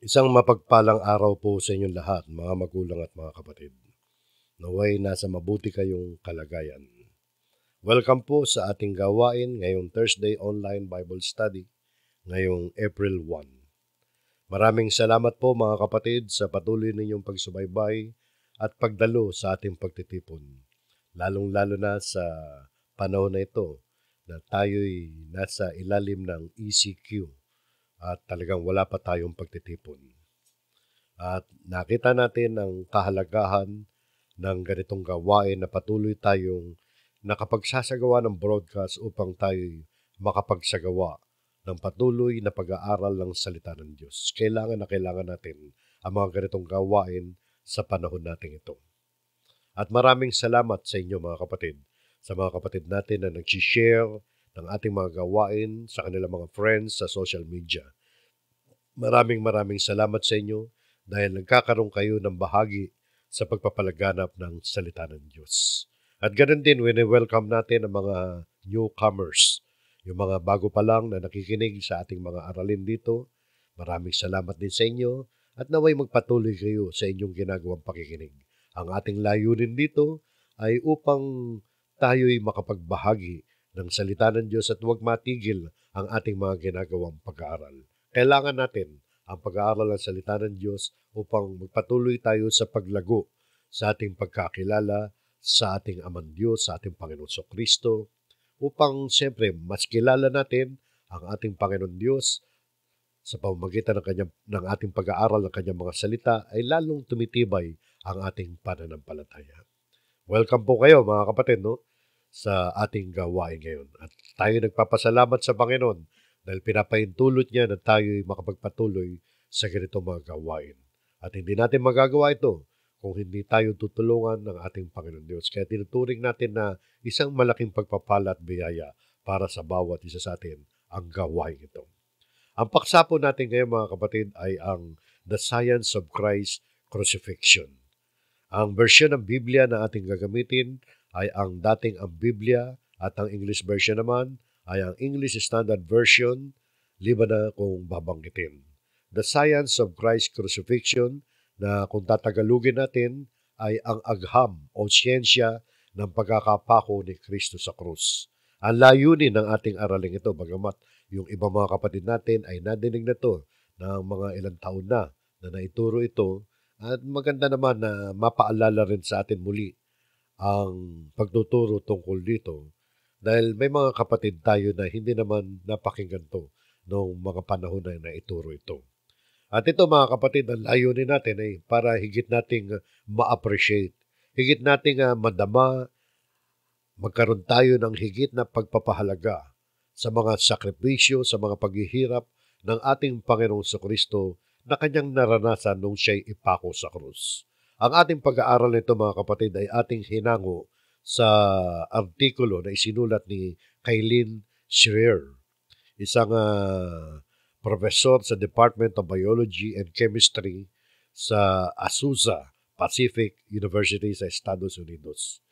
Isang mapagpalang araw po sa inyong lahat, mga magulang at mga kapatid. Naway nasa mabuti kayong kalagayan. Welcome po sa ating gawain ngayong Thursday Online Bible Study ngayong April 1. Maraming salamat po mga kapatid sa patuloy ninyong pagsubaybay at pagdalo sa ating pagtitipon. Lalong-lalo na sa panahon na ito na tayo'y nasa ilalim ng ECQ at talagang wala pa tayong pagtitipon. At nakita natin ang kahalagahan ng ganitong gawain na patuloy tayong nakapagsasagawa ng broadcast upang tayo makapagsagawa ng patuloy na pag-aaral ng salita ng Diyos. Kailangan natin ang mga ganitong gawain sa panahon natin ito. At maraming salamat sa inyo mga kapatid, sa mga kapatid natin na nag-share ng ating mga gawain sa kanilang mga friends sa social media. Maraming salamat sa inyo dahil nagkakaroon kayo ng bahagi sa pagpapalaganap ng salita ng Diyos. At ganoon din, wini-welcome natin ang mga newcomers, yung mga bago pa lang na nakikinig sa ating mga aralin dito. Maraming salamat din sa inyo at naway magpatuloy kayo sa inyong ginagawang pakikinig. Ang ating layunin dito ay upang tayo'y makapagbahagi ng salita ng Diyos at huwag matigil ang ating mga ginagawang pag-aaral. Kailangan natin ang pag-aaral ng salita ng Diyos upang magpatuloy tayo sa paglago sa ating pagkakilala sa ating Amang Diyos, sa ating Panginoon Kristo, upang siyempre mas kilala natin ang ating Panginoon Diyos sa pamamagitan ng ating pag-aaral ng kanyang mga salita ay lalong tumitibay ang ating pananampalataya. Welcome po kayo mga kapatid sa ating gawain ngayon. At tayo nagpapasalamat sa Panginoon dahil pinapaintulot niya na tayo'y makapagpatuloy sa ganitong mga gawain. At hindi natin magagawa ito kung hindi tayo tutulungan ng ating Panginoon Diyos. Kaya tinuturing natin na isang malaking pagpapala at biyaya para sa bawat isa sa atin ang gawain ito. Ang paksa po natin ngayon mga kapatid ay ang The Science of Christ Crucifixion. Ang version ng Biblia na ating gagamitin ay ang dating ang Biblia at ang English version naman ay ang English Standard Version, liban na kung babanggitin. The Science of Christ Crucifixion na kung tatagalugin natin ay ang agham o siyensya ng pagkakapako ni Kristo sa krus. Ang layunin ng ating araling ito, bagamat yung ibang mga kapatid natin ay nadinig na to ng mga ilang taon na naituro ito, at maganda naman na mapaalala rin sa atin muli ang pagtuturo tungkol dito dahil may mga kapatid tayo na hindi naman napakinggan to noong mga panahon na naituro ito. At ito mga kapatid, ang layunin natin ay para higit nating ma-appreciate, higit nating madama, magkaroon tayo ng higit na pagpapahalaga sa mga sakripisyo, sa mga paghihirap ng ating Panginoong Kristo na kanyang naranasan nung siya'y ipako sa krus. Ang ating pag-aaral nito mga kapatid ay ating hinango sa artikulo na isinulat ni Kailin Schreier, isang professor sa Department of Biology and Chemistry sa Azusa Pacific University sa Estados Unidos.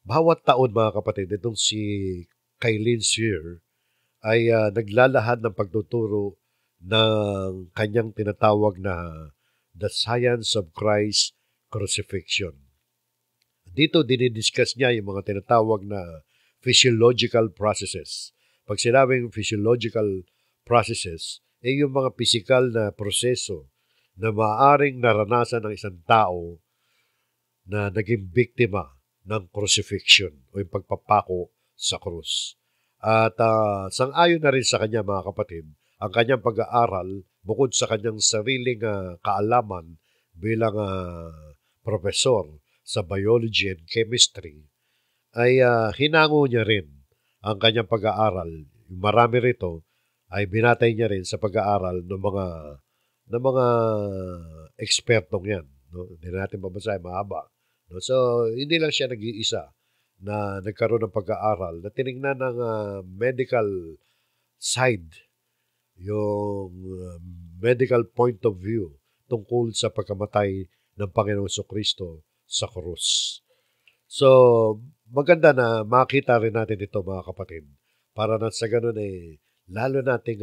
Bawat taon mga kapatid, itong si Kailin Schreier ay naglalahad ng pagtuturo ng kanyang tinatawag na The Science of Christ Crucifixion. Dito dinidiscuss niya yung mga tinatawag na physiological processes. Pag sinabing physiological processes, ay yung mga physical na proseso na maaaring naranasan ng isang tao na naging biktima ng crucifixion o yung pagpapako sa krus. At sang-ayon na rin sa kanya mga kapatid, ang kanyang pag-aaral bukod sa kanyang sariling kaalaman bilang profesor sa biology and chemistry, ay hinango niya rin ang kanyang pag-aaral. Marami rito ay binatay niya rin sa pag-aaral ng mga ekspertong yan. No? Hindi natin babasahin, mahaba. No? So, hindi lang siya nag-iisa na nagkaroon ng pag-aaral na tinignan ng medical side, yung medical point of view tungkol sa pagkamatay ng Panginoong Kristo sa krus. So, maganda na makita rin natin ito mga kapatid para na sa ganun lalo nating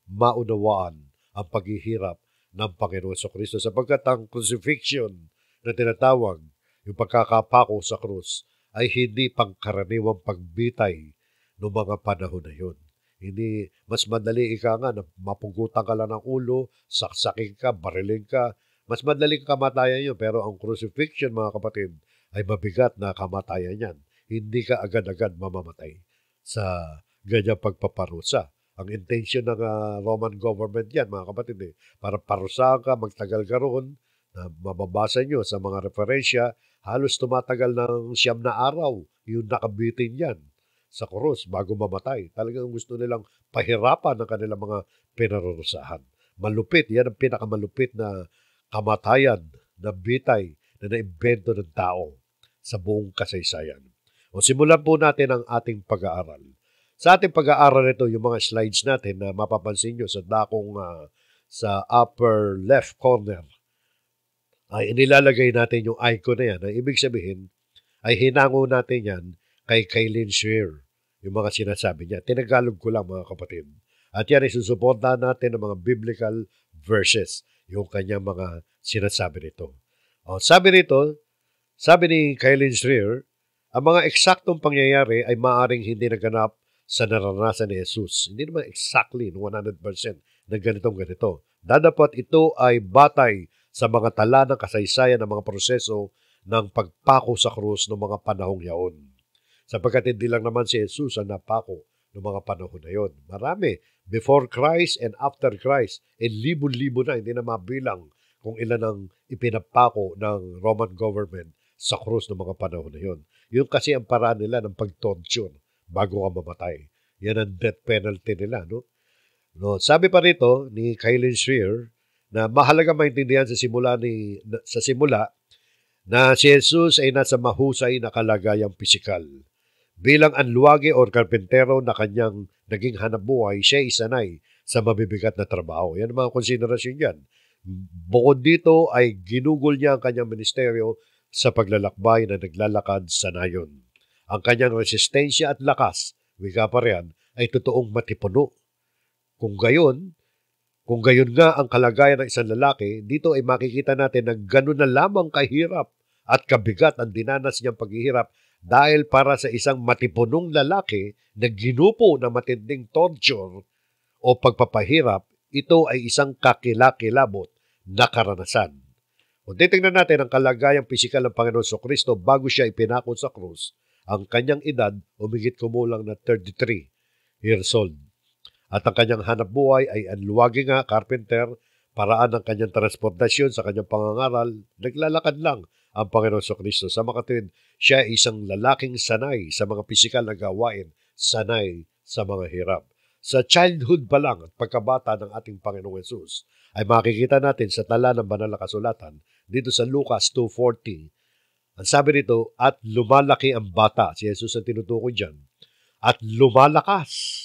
maunawaan ang paghihirap ng Panginoon Kristo sapagkat ang crucifixion na tinatawag, yung pagkakapako sa krus, ay hindi pangkaraniwang pagbitay noong mga panahon na yun. Hindi, mas madali ika nga na mapugutan ka lang ng ulo, saksakin ka, barilin ka, mas madaling kamatayan yun. Pero ang crucifixion, mga kapatid, ay mabigat na kamatayan yan. Hindi ka agad-agad mamamatay sa ganyang pagpaparusa. Ang intention ng Roman government yan, mga kapatid, para parusahan ka, magtagal ka roon, na mababasa nyo sa mga referensya, halos tumatagal ng 9 na araw yung nakabitin yan sa krus bago mamatay. Talagang gusto nilang pahirapan ang kanilang mga pinarurusahan. Malupit, yan ang pinakamalupit na kamatayan na bitay na naimbento ng tao sa buong kasaysayan. O simulan po natin ang ating pag-aaral. Sa ating pag-aaral ito, yung mga slides natin na mapapansin nyo sa dakong sa upper left corner, ay inilalagay natin yung icon na yan. Ang ibig sabihin, ay hinango natin yan kay Kaylin Shear, yung mga sinasabi niya. Tinagalog ko lang, mga kapatid. At yan ay susuportahan natin ng mga biblical verses, yung kanyang mga sinasabi nito. O, sabi ni Kaylin Shear, ang mga eksaktong pangyayari ay maaaring hindi naganap sa naranasan ni Jesus. Hindi naman exactly 100% na ganito. Dadapat ito ay batay sa mga tala ng kasaysayan ng mga proseso ng pagpako sa krus ng mga panahong yaon. Sapagkat hindi lang naman si Jesus ang napako ng mga panahon na yon. Marami. Before Christ and after Christ. Libo-libo na. Hindi na mabilang kung ilan ang ipinapako ng Roman government sa krus ng mga panahon na yon. Yun kasi ang paraan nila ng pag-torture bago ka mamatay. Yan ang death penalty nila. No? Sabi pa rito ni Kaylin Shear na mahalaga maintindihan sa simula na si Jesus ay nasa mahusay na kalagayang pisikal. Bilang anluwage o karpentero na kanyang naging hanapbuhay, siya ay sanay sa mabibigat na trabaho. Yan ang mga konsiderasyon yan. Bukod dito ay ginugol niya ang kanyang ministeryo sa paglalakbay na naglalakad sa nayon. Ang kanyang resistensya at lakas, wika pa riyan, ay totoong matipuno. Kung gayon nga ang kalagayan ng isang lalaki, dito ay makikita natin na gano'n na lamang kahirap at kabigat ang dinanas niyang paghihirap dahil para sa isang matipunong lalaki na ginupo na matinding torture o pagpapahirap, ito ay isang kakilakilabot na karanasan. Kung titingnan natin ang kalagayang pisikal ng Panginoon Kristo bago siya ipinako sa krus, ang kanyang edad umigit kumulang na 33 years old. At ang kanyang hanapbuhay ay anluwagi nga, carpenter, paraan ng kanyang transportasyon sa kanyang pangangaral, naglalakad lang ang Panginoon Kristo. Sa makatid, siya ay isang lalaking sanay sa mga pisikal na gawain, sanay sa mga hirap. Sa childhood pa lang at pagkabata ng ating Panginoong Jesus, ay makikita natin sa tala ng banal na kasulatan dito sa Lucas 2:40. Ang sabi nito, at lumalaki ang bata. Si Jesus ang tinutukoy dyan. At lumalakas.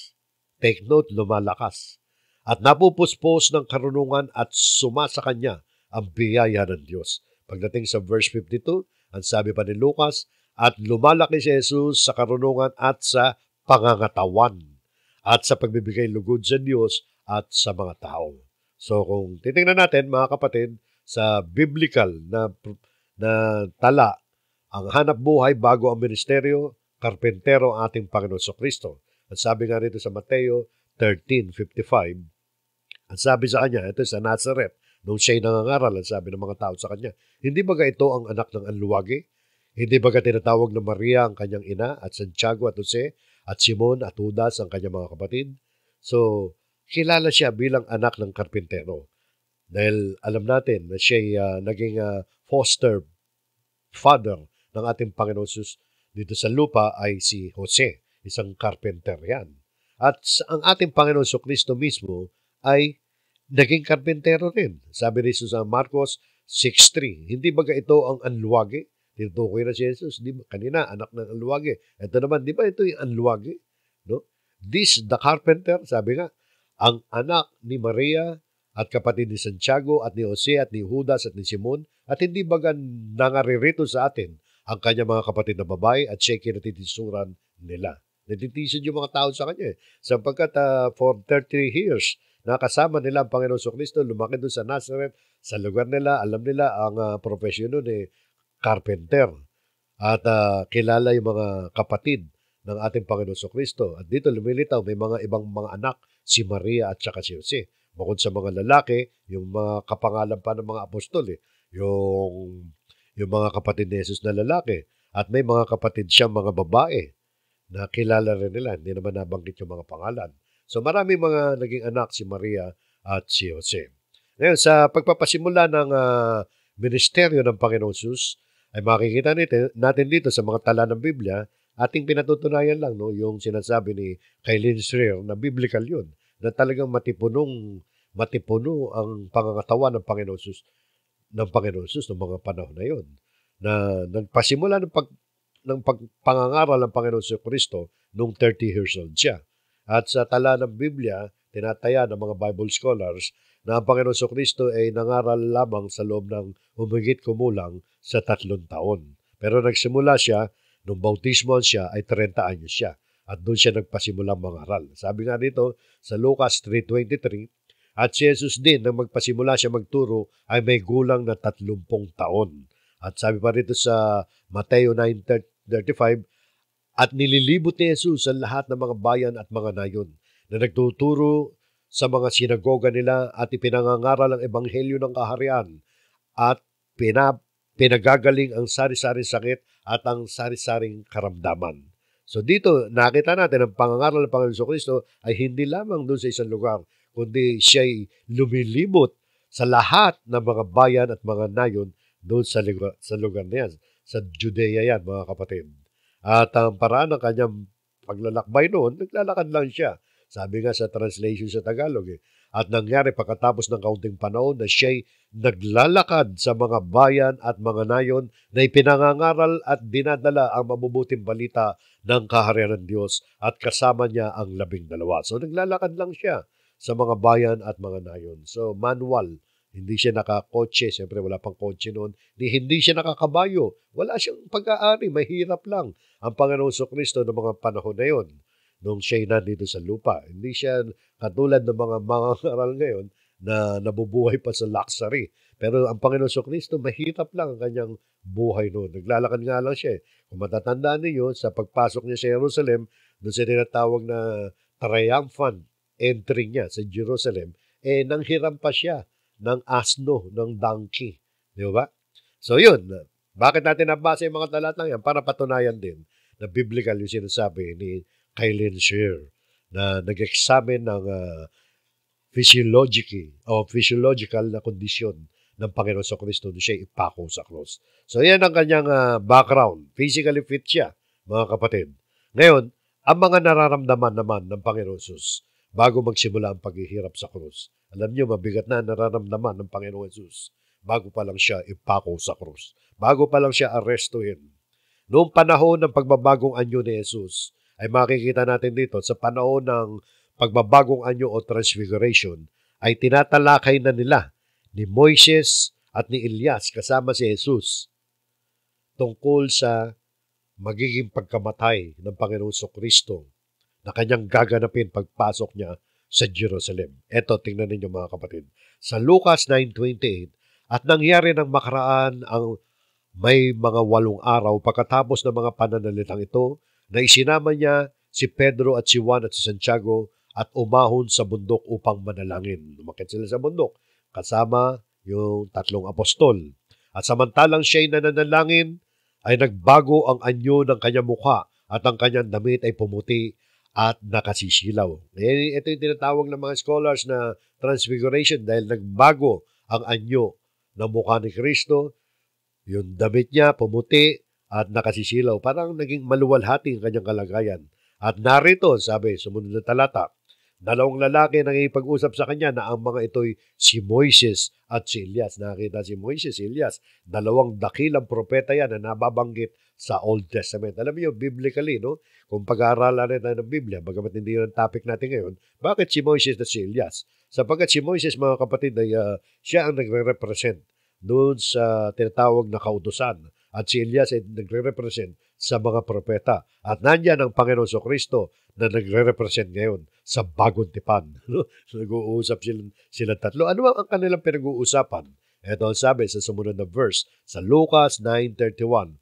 Take note, lumalakas. At napupuspos ng karunungan at sumasa kanya ang biyaya ng Diyos. Pagdating sa verse 52, ang sabi pa ni Lucas, at lumalaki si Jesus sa karunungan at sa pangangatawan at sa pagbibigay lugod sa Diyos at sa mga tao. So kung titingnan natin, mga kapatid, sa biblical na tala, ang hanap buhay bago ang ministeryo, karpentero ang ating Panginoon Kristo. At sabi nga rito sa Mateo 13:55, ang sabi sa kanya, ito sa Nazareth, nung siya'y nangangaral, ang sabi ng mga tao sa kanya, hindi baga ito ang anak ng anluwage? Hindi baga tinatawag na Maria ang kanyang ina, at Santiago at Jose, at Simon at Judas ang kanyang mga kapatid? So, kilala siya bilang anak ng karpintero. Dahil alam natin na siya'y naging foster father ng ating Panginoon Jesus dito sa lupa ay si Jose, isang carpenter yan. At ang ating Panginoon Kristo mismo ay naging karpentero rin. Sabi ni Jesus sa Marcos 6:3, hindi baga ito ang anluwage? Tinutukoy na si Jesus. Di ba? Kanina, anak ng anluwage. Ito naman, di ba ito yung anluwage? No? This, the carpenter, sabi nga, ang anak ni Maria at kapatid ni Santiago at ni Jose at ni Judas at ni Simon, at hindi baga nangaririto sa atin ang kanyang mga kapatid na babae at siya kinatitisuran nila. Natitisid yung mga tao sa kanya. Sapagkat for 30 years, nakasama nila ang Panginoon Kristo, lumaki doon sa Nazareth, sa lugar nila, alam nila ang profesyon nun carpenter. At kilala yung mga kapatid ng ating Panginoon Kristo. At dito lumilitaw, may mga ibang mga anak, si Maria at saka si Jose. Bukod sa mga lalaki, yung mga kapangalan pa ng mga apostol, yung mga kapatid ni Jesus na lalaki. At may mga kapatid siya, mga babae, na kilala rin nila. Hindi naman nabanggit yung mga pangalan. So maraming mga naging anak si Maria at si Jose. Ngayon, sa pagpapasimula ng ministeryo ng Panginoon Jesus, ay makikita natin dito sa mga tala ng Biblia, ating pinatutunayan lang yung sinasabi ni Kailin Schreier na biblical yun, na talagang matipuno ang pangangatawan ng Panginoon Jesus ng mga panahon na yun, na nagpasimula ng pagpangangaral ng Panginoon sa Kristo nung 30 years old siya. At sa tala ng Biblia, tinataya ng mga Bible scholars na ang Panginoon sa Kristo ay nangaral lamang sa loob ng humigit kumulang sa 3 taon. Pero nagsimula siya, nung bautismoan siya ay 30 anyos siya. At doon siya nagpasimulang mangaral. Sabi nga dito sa Lucas 3:23, at si Jesus din, nang magpasimula siya magturo, ay may gulang na 30 taon. At sabi pa rito sa Mateo 9:35, at nililibot ni Jesus ang lahat ng mga bayan at mga nayon na nagtuturo sa mga sinagoga nila at ipinangangaral ang ebanghelyo ng kaharian at pinagagaling ang sari-saring sakit at ang sari-saring karamdaman. So dito, nakita natin ang pangangaral ng Panginoon Kristo ay hindi lamang doon sa isang lugar, kundi siya'y lumilibot sa lahat ng mga bayan at mga nayon doon sa lugar na yan. Sa Judea yan, mga kapatid. At ang paraan ng kanyang paglalakbay noon, naglalakad lang siya. Sabi nga sa translation sa Tagalog. At nangyari pagkatapos ng kaunting panahon na siya'y naglalakad sa mga bayan at mga nayon na ipinangangaral at dinadala ang mabubuting balita ng kaharian ng Diyos at kasama niya ang 12. So naglalakad lang siya sa mga bayan at mga nayon. So manual. Hindi siya nakakotse. Siyempre, wala pang kotse noon. Hindi siya nakakabayo. Wala siyang pag-aari. Mahirap lang ang Panginoon Kristo ng mga panahon na yon nung siya'y nandito sa lupa. Hindi siya katulad ng mga mangangaral ngayon na nabubuhay pa sa luxury. Pero ang Panginoon Kristo, mahirap lang ang kanyang buhay noon. Naglalakad nga lang siya. Kung matatandaan niyo, sa pagpasok niya sa Jerusalem, doon sa tinatawag na triumphant entry niya sa Jerusalem, nanghiram pa siya ng asno, ng donkey. Di ba? So yun, bakit natin nabasa yung mga talatang yan? Para patunayan din na biblical yung sinasabi ni Kailin Schreier na nag-examine ng physiological na kondisyon ng Panginoon sa Kristo na siya ipako sa cross. So yan ang kanyang background. Physically fit siya, mga kapatid. Ngayon, ang mga nararamdaman naman ng Panginoon Jesus bago magsimula ang paghihirap sa krus. Alam niyo, mabigat na nararamdaman ng Panginoon Jesus bago pa lang siya ipako sa krus. Bago pa lang siya arestuhin. Noong panahon ng pagbabagong anyo ni Jesus, ay makikita natin dito sa panahon ng pagbabagong anyo o transfiguration, ay tinatalakay na nila ni Moises at ni Elias kasama si Jesus tungkol sa magiging pagkamatay ng Panginoon Kristo na kanyang gaganapin pagpasok niya sa Jerusalem. Eto, tingnan ninyo mga kapatid. Sa Lucas 9:28, at nangyari ng makaraan ang may mga 8 araw pagkatapos ng mga pananalitang ito, na isinama niya si Pedro at si Juan at si Santiago at umahon sa bundok upang manalangin. Lumakit sila sa bundok, kasama yung 3 apostol. At samantalang siya'y nananalangin, ay nagbago ang anyo ng kanyang mukha at ang kanyang damit ay pumuti at nakasisilaw. Ito yung tinatawag ng mga scholars na transfiguration dahil nagbago ang anyo ng mukha ni Kristo, yung damit niya pumuti at nakasisilaw. Parang naging maluwalhati ang kanyang kalagayan. At narito, sabi, sumunod na talata, 2 lalaki nangipag-usap sa kanya na ang mga ito'y si Moises at si Elias. Nakita si Moises, si Elias, 2 dakilang propeta yan na nababanggit sa Old Testament. Alam niyo, biblically, no? Kung pag-aaralan natin ng Biblia, bagamat hindi yun ang topic natin ngayon, bakit si Moises at si Elias? Sapagkat si Moises, mga kapatid, ay siya ang nagre-represent doon sa tinatawag na kautusan. At si Elias ay nagre-represent sa mga propeta. At nandiyan ang Panginoon Kristo na nagre-represent ngayon sa bagong tipan. Nag-uusap sila tatlo. Ano ang kanilang pinag-uusapan? Ito ang sabi sa sumunod na verse sa Lucas 9:31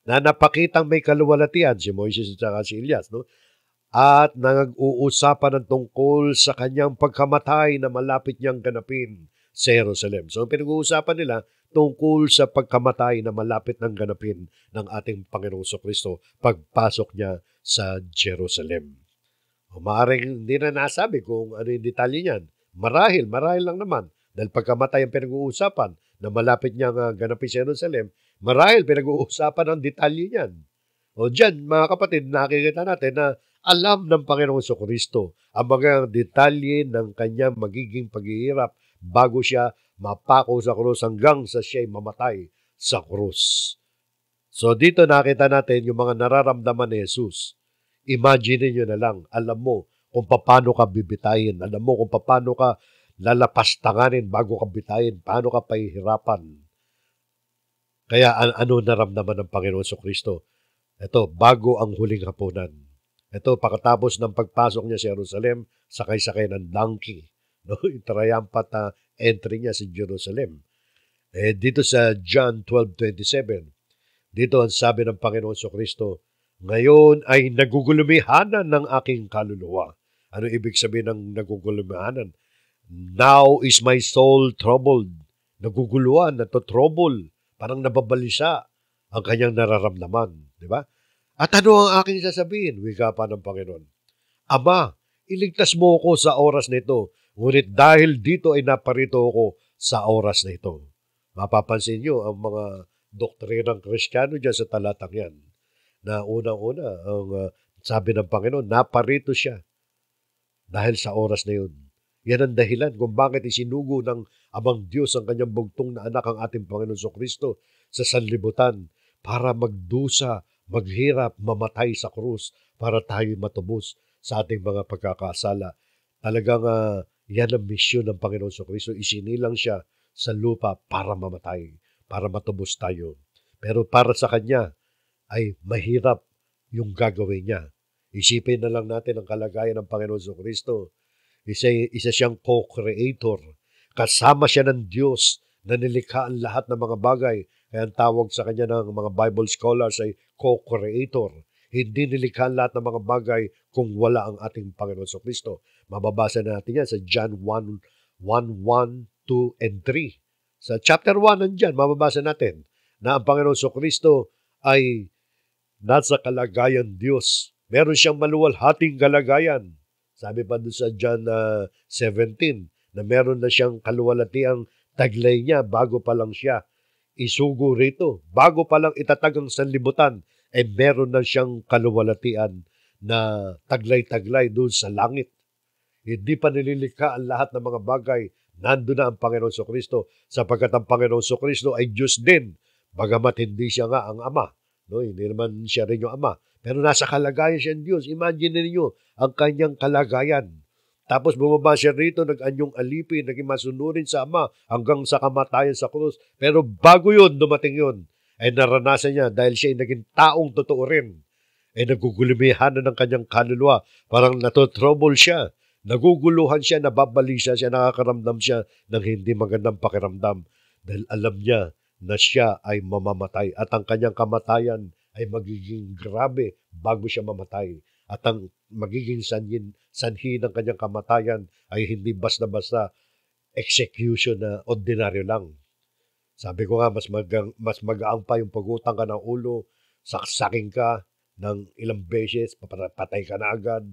na napakitang may kaluwalhatian si Moises at si Elias, no? At nag-uusapan ng tungkol sa kanyang pagkamatay na malapit niyang ganapin sa Jerusalem. So, ang pinag-uusapan nila tungkol sa pagkamatay na malapit ng ganapin ng ating Panginoong Kristo pagpasok niya sa Jerusalem. O maaaring hindi na nasabi kung ano yung detalye niyan. Marahil lang naman. Dahil pagkamatay ang pinag-uusapan na malapit niyang ganapin sa Jerusalem, marahil pinag-uusapan ang detalye niyan. O dyan, mga kapatid, nakikita natin na alam ng Panginoong Kristo ang mga detalye ng kanyang magiging paghihirap bago siya mapako sa krus hanggang sa siya'y mamatay sa krus. So dito nakita natin yung mga nararamdaman ni Jesus. Imagine nyo na lang, alam mo kung paano ka bibitayin, alam mo kung paano ka lalapastanganin bago ka bitayin, paano ka pahihirapan. Kaya ano naramdaman ng Panginoon Kristo? Ito, bago ang huling hapunan. Ito, pagkatapos ng pagpasok niya sa Jerusalem, sakay-sakay ng donkey. No? Yung triumphant na entry niya sa Jerusalem. Dito sa John 12:27, dito ang sabi ng Panginoon Kristo, ngayon ay nagugulumihanan ng aking kaluluwa. Ano ibig sabihin ng nagugulumihanan? Now is my soul troubled. Naguguluhan, natotrouble. Parang nababalisa ang kanyang nararamdaman. Di ba? At ano ang aking sasabihin? Wika pa ng Panginoon. Ama, iligtas mo ako sa oras na ito. Ngunit dahil dito ay naparito ako sa oras na ito. Mapapansin nyo ang mga doktrinang Kristiyano dyan sa talatang yan. Na unang-una, ang sabi ng Panginoon, naparito siya dahil sa oras na yun. Yan ang dahilan kung bakit isinugo ng Amang Diyos ang kanyang bugtong na anak ang ating Panginoon Kristo sa sanlibutan para magdusa, maghirap, mamatay sa krus para tayo matubos sa ating mga pagkakasala. Talagang yan ang misyon ng Panginoon Kristo. Isinilang siya sa lupa para mamatay, para matubos tayo. Pero para sa Kanya, ay mahirap yung gagawin niya. Isipin na lang natin ang kalagayan ng Panginoon Kristo. Isa siyang co-creator. Kasama siya ng Diyos na nilikha ang lahat ng mga bagay. Kaya ang tawag sa kanya ng mga Bible scholars ay co-creator. Hindi nilikha ang lahat ng mga bagay kung wala ang ating Panginoon Kristo. Mababasa natin yan sa John 1:1, 2, and 3. Sa chapter 1 nandyan, mababasa natin na ang Panginoon Kristo ay nasa kalagayan Diyos. Meron siyang maluwalhating kalagayan. Sabi pa doon sa John 17 na meron na siyang kaluwalhatiang taglay niya bago pa lang siya isugo rito. Bago pa lang itatag ang sanlibutan, ay meron na siyang kaluwalhatian na taglay-taglay doon sa langit. Hindi pa nililikha ang lahat ng mga bagay. Nandun na ang Panginoon Kristo sapagkat ang Panginoon Kristo ay Diyos din. Bagamat hindi siya nga ang Ama. No, hindi naman siya rin yung Ama. Pero nasa kalagayan siya ng Diyos. Imagine niyo ang kanyang kalagayan. Tapos bumaba siya rito, nag-anyong alipin, naging masunurin sa Ama hanggang sa kamatayan sa krus. Pero bago yun, dumating yun, ay naranasan niya dahil siya ay naging taong totoo rin. Ay nagugulumihan na ng kanyang kaluluwa. Parang natotrouble siya. Naguguluhan siya, nababalisa siya, nakakaramdam siya ng hindi magandang pakiramdam. Dahil alam niya na siya ay mamamatay at ang kanyang kamatayan ay magiging grabe bago siya mamatay. At ang magiging sanhi ng kanyang kamatayan ay hindi basta-basta execution na ordinaryo lang. Sabi ko nga, mas magaang pa yung pagutang ka ng ulo, saksaking ka ng ilang beses, patay ka na agad,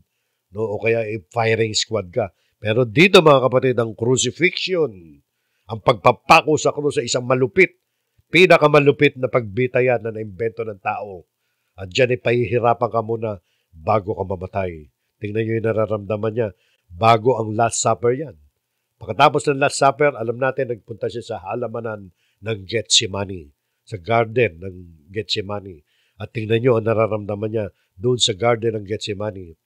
no? O kaya firing squad ka. Pero dito mga kapatid, ang crucifixion, ang pagpapako sa krus sa isang malupit, pinakamalupit na pagbitayan na naimbento ng tao. At dyan ay pahihirapan ka muna bago ka mamatay. Tingnan nyo yung nararamdaman niya. Bago ang Last Supper yan. Pagkatapos ng Last Supper, alam natin, nagpunta siya sa halamanan ng Gethsemane. Sa garden ng Gethsemane. At tingnan nyo ang nararamdaman niya doon sa garden ng Gethsemane.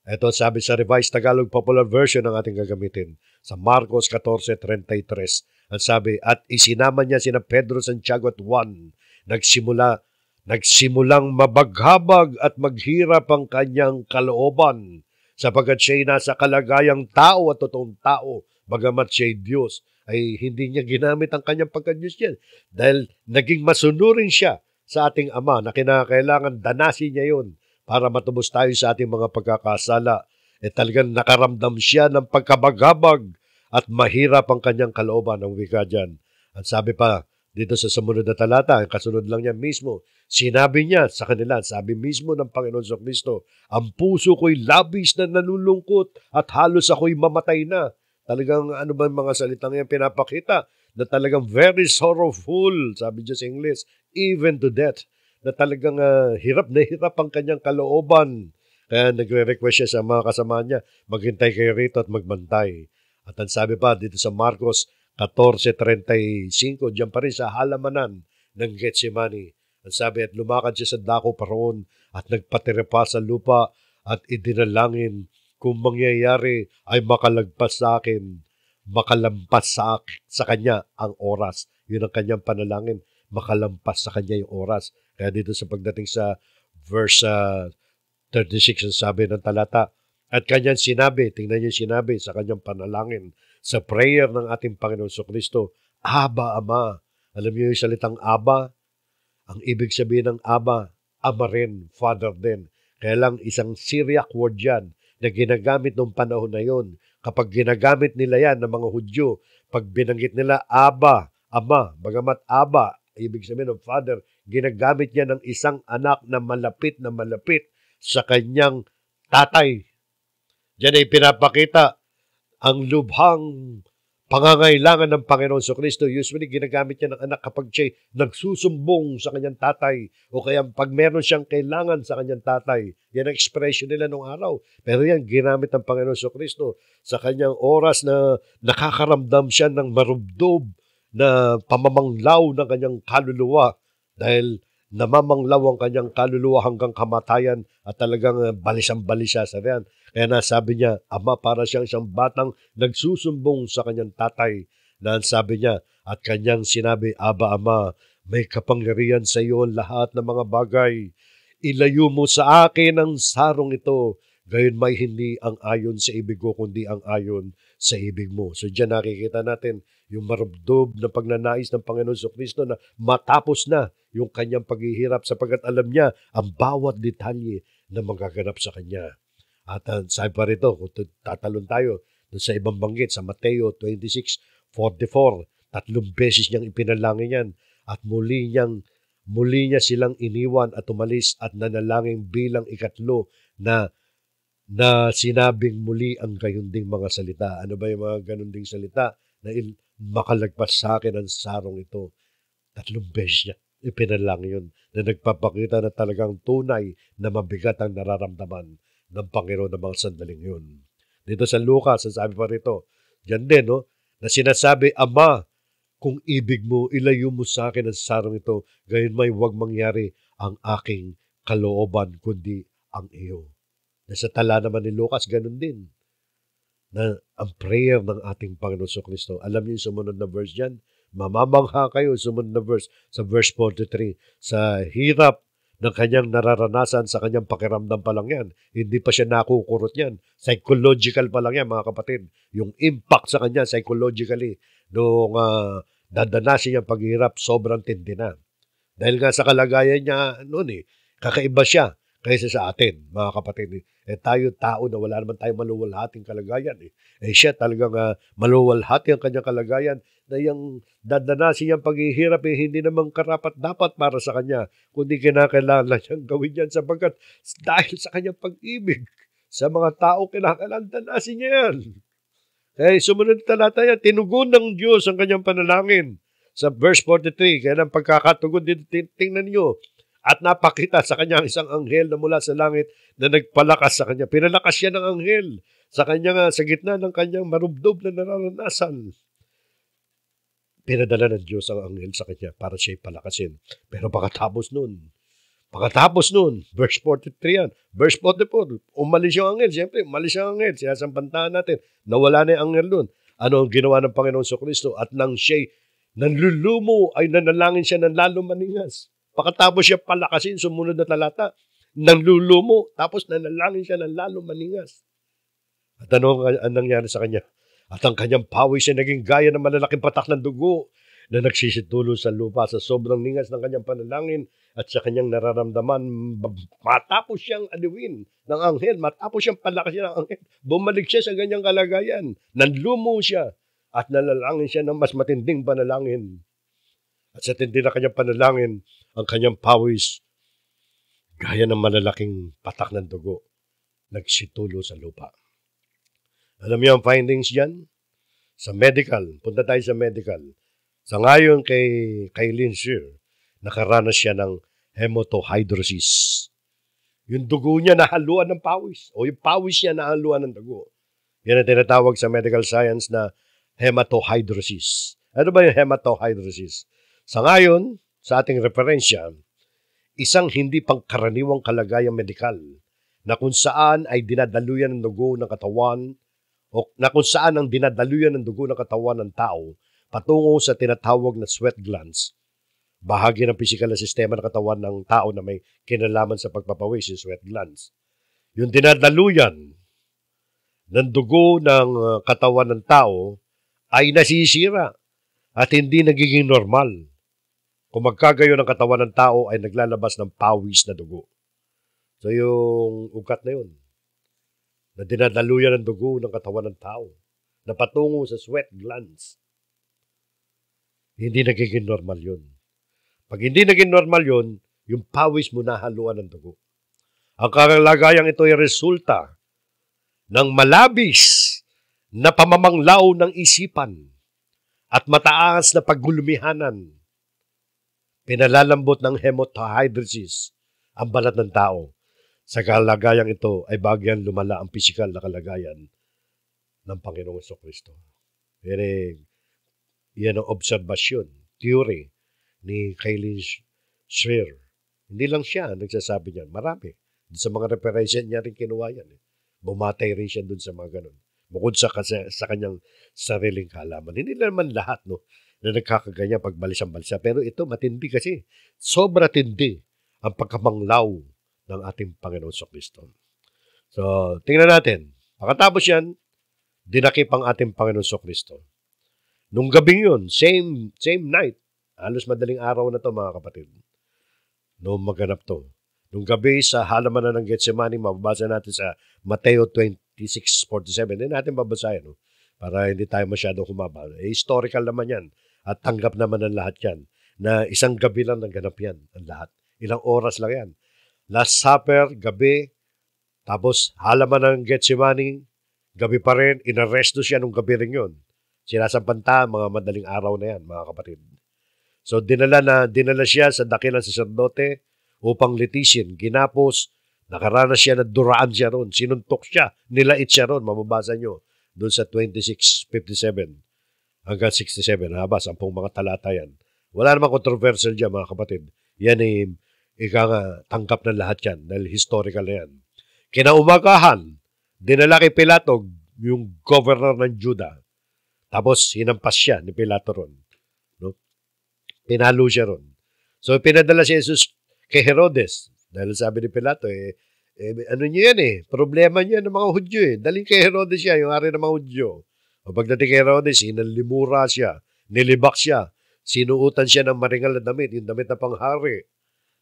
Ito sabi sa Revised Tagalog Popular Version ng ating gagamitin. Sa Marcos 14:33. Ang sabi, at isinama niya sina Pedro, Santiago at Juan. Nagsimulang mabaghabag at maghirap ang kanyang kalooban sapagkat siya'y nasa kalagayang tao at totoong tao, bagamat siya'y Diyos, ay hindi niya ginamit ang kanyang pagka-Diyos niya. Dahil naging masunurin siya sa ating Ama na kinakailangan danasin niya yun para matubos tayo sa ating mga pagkakasala. Talagang nakaramdam siya ng pagkabagabag at mahirap ang kanyang kalooban ng wika dyan. At sabi pa, dito sa sumunod na talata, ang kasunod lang niya mismo, sinabi niya sa kanila, sabi mismo ng Panginoon sa Kristo, ang puso ko'y labis na nalulungkot at halos ako'y mamatay na. Talagang ano ba mga salitang yan pinapakita na talagang very sorrowful, sabi niya sa English, even to death, na talagang hirap na hirap ang kanyang kalooban. Kaya nagre-request siya sa mga kasama niya, maghintay kayo rito at magbantay. At ang sabi pa dito sa Marcos 14:35, diyan pa rin sa halamanan ng Getsemani. Ang sabi, at lumakad siya sa dako paroon at nagpatira pa sa lupa at idinalangin, kung mangyayari ay makalagpas sa akin, makalampas sa kanya ang oras. Yun ang kanyang panalangin, makalampas sa kanya yung oras. Kaya dito sa pagdating sa verse 36, ang sabi ng talata, at kanyang sinabi, tingnan niyo sinabi sa kanyang panalangin, sa prayer ng ating Panginoon Kristo, Aba, Ama. Alam niyo yung salitang Aba? Ang ibig sabihin ng Aba, Ama rin, Father din. Kaya lang isang Syriac word yan na ginagamit noong panahon na yon. Kapag ginagamit nila yan ng mga Hudyo, pag binanggit nila Aba, Ama, bagamat Aba, ibig sabihin ng Father, ginagamit niya ng isang anak na malapit sa kanyang tatay. Diyan ay pinapakita ang lubhang pangangailangan ng Panginoon sa Kristo. Usually, ginagamit niya ng anak kapag siya nagsusumbong sa kanyang tatay o kaya pag meron siyang kailangan sa kanyang tatay. Yan ang expression nila nung araw. Pero yan, ginamit ng Panginoon sa Kristo sa kanyang oras na nakakaramdam siya ng marubdob na pamamanglaw ng kanyang kaluluwa dahil namamanglaw ang kanyang kaluluwa hanggang kamatayan at talagang balisang-balisa sa riyan. Kaya nasabi niya, Ama, para siyang isang batang nagsusumbong sa kanyang tatay. Na sabi niya, at kanyang sinabi, Aba, Ama, may kapangyarihan sa iyo ang lahat ng mga bagay. Ilayo mo sa akin ang sarong ito. Gayon may hindi ang ayon sa ibig ko, kundi ang ayon sa ibig mo. So diyan nakikita natin yung marubdob na pagnanais ng Panginoon sa Kristo na matapos na yung kanyang paghihirap sapagkat alam niya ang bawat detalye na magaganap sa kanya. At sabi pa rito, kung tatalon tayo doon sa ibang banggit, sa Mateo 26:44, 3 beses niyang ipinalangin yan at muli niya silang iniwan at umalis at nanalangin bilang ikatlo na sinabing muli ang gayunding mga salita. Ano ba yung mga ganunding salita? Na makalagpas sa akin ang sarong ito. 3 beses niya ipinalangin yun na nagpapakita na talagang tunay na mabigat ang nararamdaman ng Panginoon ng mga sandaling yun. Dito sa Lucas, sabi pa rito, dyan din, no, na sinasabi, Ama, kung ibig mo, ilayo mo sa akin ang sarong ito, gayon may huwag mangyari ang aking kalooban, kundi ang iyo. Nasa tala naman ni Lucas, ganun din, na ang prayer ng ating Panginoon sa Kristo. Alam niyo yung sumunod na verse dyan? Mamamangha kayo, sumunod na verse, sa verse 43, sa hirap ng kanyang nararanasan sa kanyang pakiramdam pa lang yan. Hindi pa siya nakukurot yan. Psychological pa lang yan, mga kapatid. Yung impact sa kanya, psychologically, nung dadanasin niyang paghihirap, sobrang tindi na. Dahil nga sa kalagayan niya noon kakaiba siya kaysa sa atin, mga kapatid. Tayo tao na wala naman tayong maluwalhating kalagayan. Siya talagang maluwalhati ang kanyang kalagayan na yung dadanasin niyang paghihirap hindi naman karapat-dapat para sa kanya, kundi kinakailangan siyang gawin yan sapagkat dahil sa kanyang pag-ibig sa mga tao, kinakailangan danasin niya yan. Kaya sumunod talata yan, tinugon ng Diyos ang kanyang panalangin. Sa verse 43, kaya ng pagkakatugon dito, tingnan niyo, at napakita sa kanya isang anghel na mula sa langit na nagpalakas sa kanya. Pinalakas siya ng anghel sa kanya sa gitna ng kanyang marubdob na nararanasan. Pinadala ng Diyos ang anghel sa kanya para siya palakasin. Pero pagkatapos nun, verse 43 yan, verse 44, umalis yung anghel. Siyempre, umalis yung anghel. Sinasampantahan natin, nawala na yung anghel nun. Ano ang ginawa ng Panginoon sa Kristo? At nang siya'y nanlulumo, ay nanalangin siya ng lalo maningas. Pagkatapos siya palakasin, sumunod na talata, nanlulumo, tapos nanalangin siya ng lalo maningas. At ano ang nangyari sa kanya? At ang kanyang pawis ay naging gaya ng malalaking patak ng dugo na nagsisitulo sa lupa sa sobrang ningas ng kanyang panalangin at sa kanyang nararamdaman. Matapos siyang aliwin ng anghel, matapos siyang palakasin ng anghel, bumalik siya sa ganyang kalagayan. Nanlumo siya at nalalangin siya ng mas matinding panalangin. At sa tindi na kanyang panalangin, ang kanyang pawis, gaya ng malalaking patak ng dugo, nagsitulo sa lupa. Alam niyo ang findings dyan? Sa medical, punta tayo sa medical. Sa ngayon kay Lynn Shear, nakaranas siya ng hematohydrosis. Yung dugo niya nahaluan ng pawis o yung pawis niya nahaluan ng dugo. Yan ang tinatawag sa medical science na hematohydrosis. Ano ba yung hematohydrosis? Sa ngayon, sa ating referensya, isang hindi pangkaraniwang kalagayang medikal na kung saan ay dinadaluyan ng dugo ng katawan o na kung saan ang dinadaluyan ng dugo ng katawan ng tao patungo sa tinatawag na sweat glands, bahagi ng pisikal na sistema ng katawan ng tao na may kinalaman sa pagpapawis, yung sweat glands. Yung dinadaluyan ng dugo ng katawan ng tao ay nasisira at hindi nagiging normal. Kung magkagayon ng katawan ng tao ay naglalabas ng pawis na dugo. So yung ugat na yun, na dinadaluyan ng dugo ng katawan ng tao, na patungo sa sweat glands, hindi nagiging normal yun. Pag hindi naging normal yun, yung pawis mo nahaluan ng dugo. Ang kalagayang ito ay resulta ng malabis na pamamanglaw ng isipan at mataas na paggulumihanan. Pinalalambot ng hematohydrosis ang balat ng tao. Sa kalagayang ito ay bagyang lumala ang pisikal na kalagayan ng Panginoong Jesucristo. Yan ang obserbasyon, theory ni Kaylin Shear. Hindi lang siya nagsasabi niyan, marami. Sa mga referensya niya rin kinuha yan. Bumatay rin siya dun sa mga ganun. Bukod sa kanyang sariling kaalaman. Hindi naman lahat na nagkakaganya pag balisa-balisa. Pero ito matindi kasi. Sobra tindi ang pagkamanglaw ng ating Panginoon Jesucristo. So, tingnan natin. Pagkatapos yan, dinakip ang ating Panginoon Jesucristo. Nung gabing yun, same night, halos madaling araw na to mga kapatid, noong maganap to. Nung gabi sa halamanan ng Getsemani, mababasa natin sa Mateo 26:47. Hindi natin babasahin, no? Para hindi tayo masyadong humaba. Historical naman yan. At tanggap naman ng lahat yan. Na isang gabi lang naganap yan, ang lahat. Ilang oras lang yan. Last Supper, gabi. Tapos halamanan ng Getsemani, gabi pa rin. Inaresto siya nung gabi rin yun. Sinasampanta, mga madaling araw na yan, mga kapatid. So dinala siya sa dakilang saserdote upang litisin, ginapos, nakaranas siya na duraan siya ron, sinuntok siya, nilait siya ron, mababasa nyo, doon sa 26:57 hanggang 67, haba, 10 mga talata yan. Wala namang controversial dyan, mga kapatid. Yan ay tanggap ng lahat yan, dahil historical na yan. Kinaumagahan, dinala kay Pilato, yung governor ng Juda. Tapos, hinampas siya ni Pilato ron. No? Pinalo siya ron. So, pinadala si Jesus kay Herodes. Dahil sabi ni Pilato, ano niyo yan problema niya ng mga Hudyo Daling kay Herodes siya, yung hari ng mga Hudyo. O pagdating kay Herodes, inalimura siya, nilibak siya, sinuutan siya ng maringal na damit, yung damit na panghari.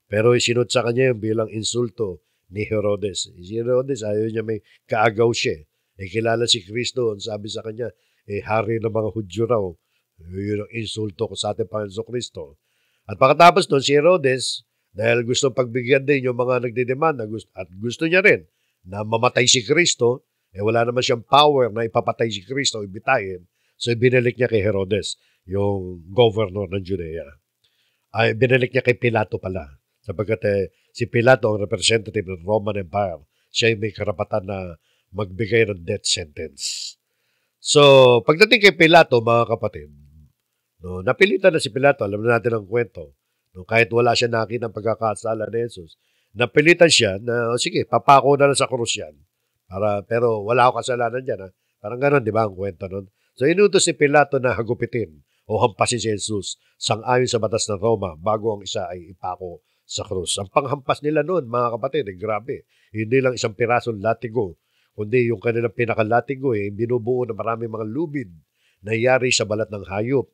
Pero isinuot sa kanya yung bilang insulto ni Herodes. Si Herodes, ayaw niya may kaagaw siya. Kilala si Kristo, sabi sa kanya, hari ng mga Hudyo raw. Yun ang insulto ko sa ating Panginoon Kristo. At pagkatapos doon, si Herodes, dahil gusto pagbigyan din yung mga nagdidemanda at gusto niya rin na mamatay si Kristo, wala naman siyang power na ipapatay si Kristo o ibitayin. So, binalik niya kay Herodes, yung governor ng Judea. Binalik niya kay Pilato pala. Sapagkat si Pilato ang representative ng Roman Empire. Siya may karapatan na magbigay ng death sentence. So, pagdating kay Pilato, mga kapatid, napilitan na si Pilato, alam na natin ang kwento. Kahit wala siya nakita ng pagkakasala ni Jesus, napilitan siya na, sige, papako na lang sa krus yan. Pero wala akong kasalanan dyan. Parang gano'n, di ba, ang kwento nun? So, inutos si Pilato na hagupitin o hampasin si Jesus sang-ayon sa batas ng Roma bago ang isa ay ipako sa krus. Ang panghampas nila noon, mga kapatid, grabe. Hindi lang isang pirasong latigo, kundi yung kanilang pinakalatigo binubuo ng maraming mga lubid na yari sa balat ng hayop.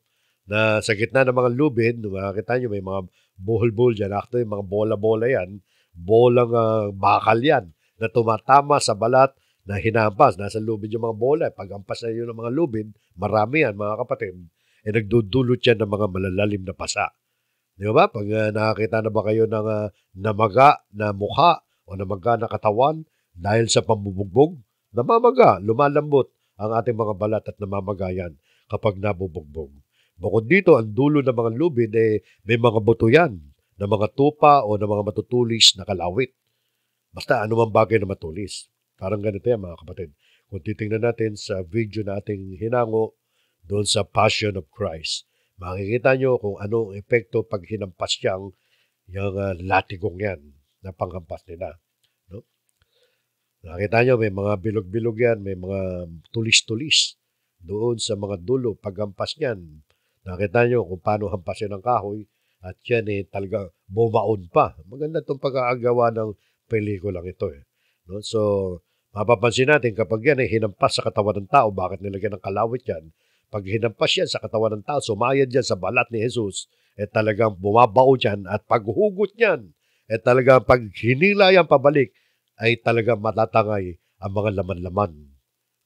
Na sa gitna ng mga lubid, makikita nyo may mga buhol-buhol dyan. Actually, mga bola-bola yan. Bolang bakal yan na tumatama sa balat na hinampas. Nasa lubid yung mga bola. Pag ampas na yun ng mga lubid, marami yan mga kapatid, nagdudulot yan ng mga malalalim na pasa. Di ba? Pag nakakita na ba kayo ng namaga na mukha o namaga na katawan dahil sa pambubugbog, namamaga, lumalambot ang ating mga balat at namamaga yan kapag nabubugbog. Bukod dito, ang dulo ng mga lubid may mga buto yan na mga tupa o na mga matutulis na kalawit. Basta anumang bagay na matulis. Parang ganito yan mga kapatid. Kung titingnan natin sa video na ating hinango doon sa Passion of Christ, makikita nyo kung anong epekto pag hinampas yung latigong yan na panghampas nila. No? Nakita nyo, may mga bilog-bilog yan, may mga tulis-tulis doon sa mga dulo. Paghampas niyan, nakita nyo kung paano hampasin ang kahoy at yan talaga bumaon pa. Maganda itong pag-aagawa ng pelikulang ito. No? So, mapapansin natin kapag yan hinampas sa katawan ng tao, bakit nilagyan ng kalawit yan? Pag hinampas yan sa katawan ng tao, sumayad yan sa balat ni Jesus, talagang bumabaon yan at paghugot yan, talagang pag hinila yan pabalik, ay talagang matatangay ang mga laman-laman.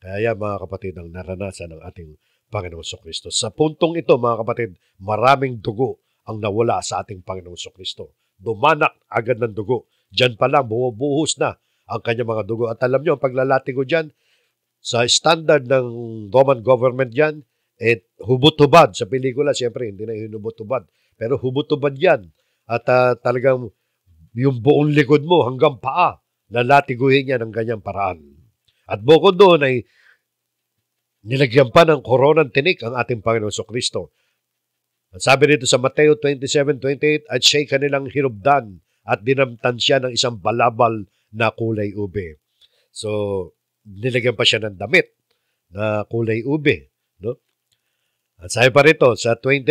Kaya yan, mga kapatid, ang naranasan ng ating Panginoong Kristo. Sa puntong ito, mga kapatid, maraming dugo ang nawala sa ating Panginoong Kristo. Dumanak agad ng dugo. Diyan pa lang, bumubuhos na ang kanyang mga dugo. At alam nyo, ang paglalatigo dyan, sa standard ng Roman government dyan, hubot-hubad. Sa pelikula, siyempre, hindi na hinubot-hubad. Pero hubot-hubad yan. At talagang yung buong likod mo hanggang paa, nalatiguhin niya ng ganyang paraan. At bukod doon ay nilagyan pa ng koronang tinik ang ating Panginoon Kristo. Ang sabi rito sa Mateo 27:28, at siya'y kanilang hinubdan at dinamtan siya ng isang balabal na kulay ube. So, nilagyan pa siya ng damit na kulay ube. No? At sabi pa rito sa 29,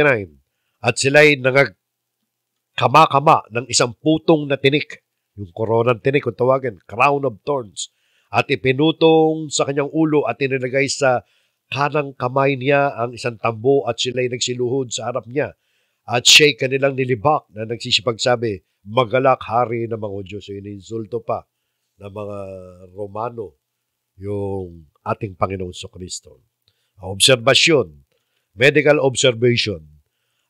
at sila'y nangagkama-kama ng isang putong na tinik, yung koronang tinik kung tawagin, crown of thorns, at ipinutong sa kanyang ulo at inilagay sa kanang kamay niya ang isang tambo at sila'y nagsiluhod sa harap niya. At siya'y kanilang nilibak na nagsisipagsabi, magalak hari ng mga Diyos. So, ininsulto pa ng mga Romano yung ating Panginoong Kristo. Obserbasyon, medical observation.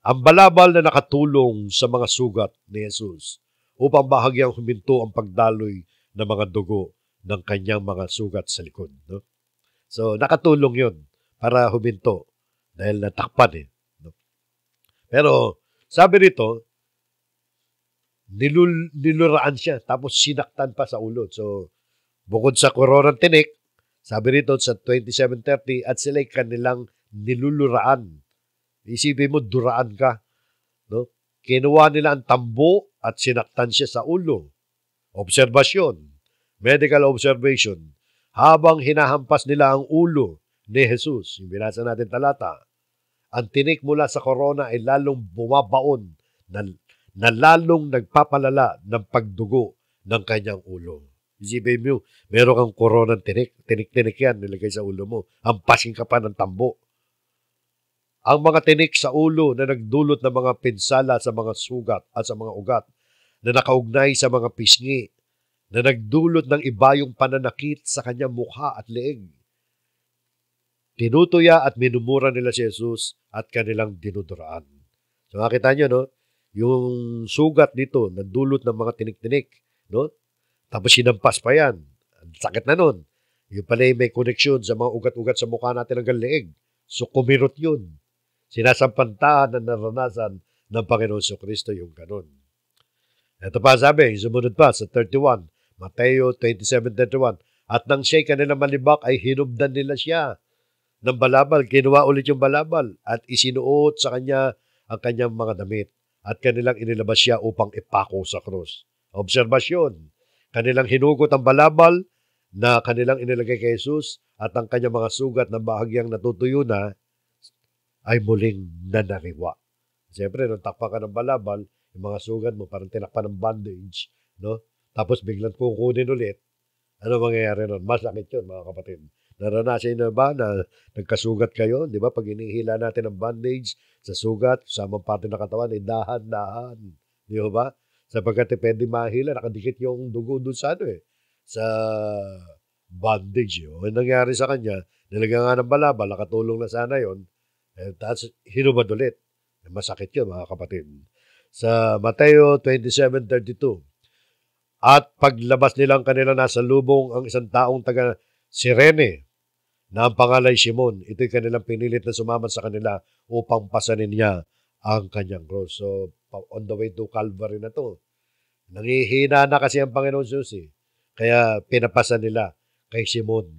Ang balabal na nakatulong sa mga sugat ni Jesus upang bahagyang huminto ang pagdaloy ng mga dugo ng kanyang mga sugat sa likod. No? So, nakatulong yun para huminto dahil natakpan no? Pero, sabi rito, niluraan siya tapos sinaktan pa sa ulo. So, bukod sa koronang tinik, sabi rito sa 27:30, at sila'y kanilang niluluraan. Isipin mo, duraan ka. No? Kinuha nila ang tambo at sinaktan siya sa ulo. Obserbasyon, medical observation. Habang hinahampas nila ang ulo ni Jesus, yung binasa natin talata, ang tinik mula sa korona ay lalong bumabaon na lalong nagpapalala ng pagdugo ng kanyang ulo. Isipin mo, meron kang koronang tinik. Tinik-tinik yan, nilagay sa ulo mo. Hampasin ka pa ng tambo. Ang mga tinik sa ulo na nagdulot ng mga pinsala sa mga sugat at sa mga ugat na nakaugnay sa mga pisngi, na nagdulot ng ibayong pananakit sa kanyang mukha at leeg. Tinutuya at minumura nila si Jesus at kanilang dinuduraan. So makita nyo, no? Yung sugat dito, nagdulot ng mga tinik-tinik, no? Tapos sinampas pa yan. Ang sakit na nun. Yung pala may koneksyon sa mga ugat-ugat sa mukha natin hanggang leeg. So kumirot yun. Sinasampantahan na naranasan ng Panginoon Kristo yung ganun. Ito pa sabi, sumunod pa sa 31, Mateo 27:31, at nang siya'y kanilang malibak ay hinubdan nila siya ng balabal. Kinuha ulit yung balabal at isinuot sa kanya ang kanyang mga damit at kanilang inilabas siya upang ipako sa krus. Obserbasyon, kanilang hinugot ang balabal na kanilang inilagay kay Jesus at ang kanyang mga sugat na bahagyang natutuyo na ay muling nanariwa. Siyempre, nung takpa ka ng balabal, yung mga sugat mo parang tinakpan ng bandage, no? Tapos biglang kukunin ulit, Ano mangyayari nun? Masakit yun, mga kapatid. Naranasan niyo na ba na nagkasugat kayo? Di ba? Pag inihila natin ang bandage sa sugat, sa mga parte ng katawan, dahan-dahan. Di ba? Sapagkat pwede mahila, nakadikit yung dugo doon sa ano sa bandage. Ang nangyari sa kanya, nilagyan nga ng balabal, nakatulong na sana yon. Tapos hinubad ulit. Masakit yun, mga kapatid. Sa Mateo 27:32, at paglabas nilang kanila nasa lubong ang isang taong taga Sirene na ang pangalan Simon. Ito'y kanilang pinilit na sumama sa kanila upang pasanin niya ang kanyang cross. So, on the way to Calvary na to. Nangihina na kasi ang Panginoon Jesus eh. Kaya pinapasan nila kay Simon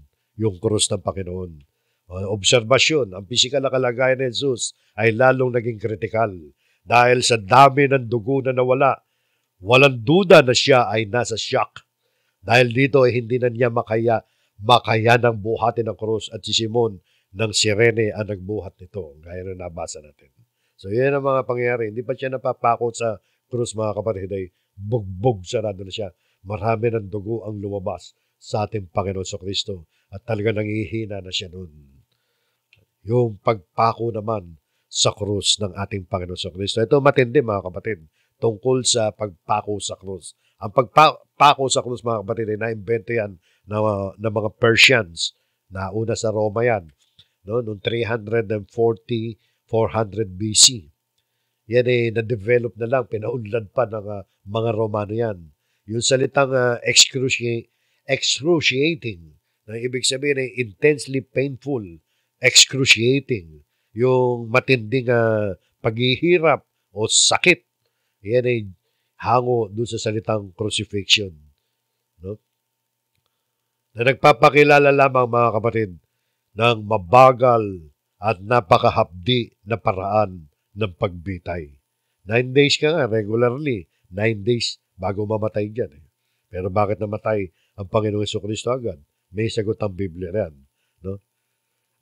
yung krus ng Panginoon. Obserbasyon, ang pisikal na kalagayan ni Jesus ay lalong naging kritikal dahil sa dami ng dugo na nawala. Walang duda na siya ay nasa shock. Dahil dito ay hindi na niya makaya ng buhatin ng krus at si Simon ng Sirene ang nagbuhat nito. Gaya na nabasa natin. So yan ang mga pangyayari. Hindi pa siya napapako sa krus, mga kapatid, ay bugbog sarado na siya. Marami ng dugo ang lumabas sa ating Panginoon sa Kristo at talaga nangihina na siya noon. Yung pagpako naman sa krus ng ating Panginoon sa Kristo. Ito matindi, mga kapatid, tungkol sa pagpako sa krus. Ang pagpako sa krus, mga kapatid, ay na-invento yan ng mga Persians. Nauna sa Roma yan. No? Noong 340, 400 BC. Yan ay na-develop na lang, pinaunlad pa ng mga Romano yan. Yung salitang excruciating, na ibig sabihin ay intensely painful, excruciating, yung matinding paghihirap o sakit. Yan ay hango doon sa salitang crucifixion. No? Na nagpapakilala lamang, mga kapatid, ng mabagal at napakahapdi na paraan ng pagbitay. 9 days ka nga, regularly. 9 days bago mamatay dyan. Pero bakit namatay ang Panginoong Jesucristo agad? May sagot ang Biblia yan. No?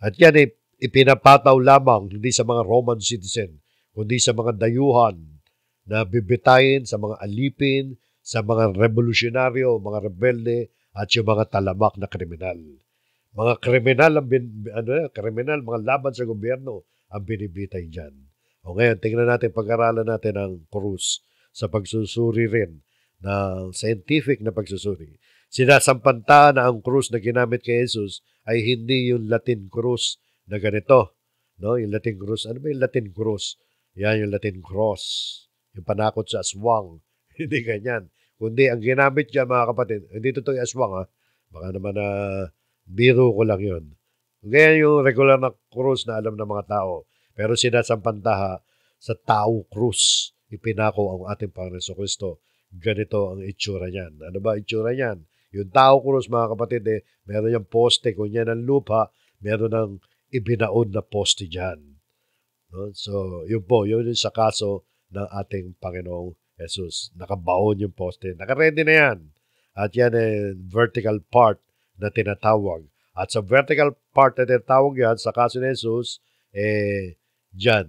At yan ay ipinapataw lamang hindi sa mga Roman citizen, kundi sa mga dayuhan na bibitayin, sa mga alipin, sa mga revolusyonaryo, mga rebelde, at yung mga talamak na kriminal. Mga kriminal, kriminal, mga laban sa gobyerno ang binibitay dyan. O ngayon, tingnan natin, pag-aralan natin ang krus sa pagsusuri rin ng scientific na pagsusuri. Sinasampanta na ang krus na ginamit kay Jesus ay hindi yung Latin krus na ganito. No? Yung Latin krus, ano ba yung Latin krus? Yan yung Latin cross. Yung panakot sa aswang. Hindi ganyan. Kundi ang ginamit dyan, mga kapatid, hindi totoo yung aswang ha. Baka naman biro ko lang yun. Ganyan yung regular na krus na alam ng mga tao. Pero sinasampantaha sa tao krus. Ipinako ang ating Panginoon sa Kristo. Ganito ang itsura niyan. Ano ba itsura niyan? Yung tao krus, mga kapatid, meron yung poste. Kung yan ang lupa, meron ng ibinaon na poste dyan. No? So, yun po, yun yung sa kaso ng ating Panginoong Jesus. Nakabaon yung poste. Nakaready na yan. At yan vertical part na tinatawag. At sa vertical part na tinatawag yan, sa kaso ni Jesus, dyan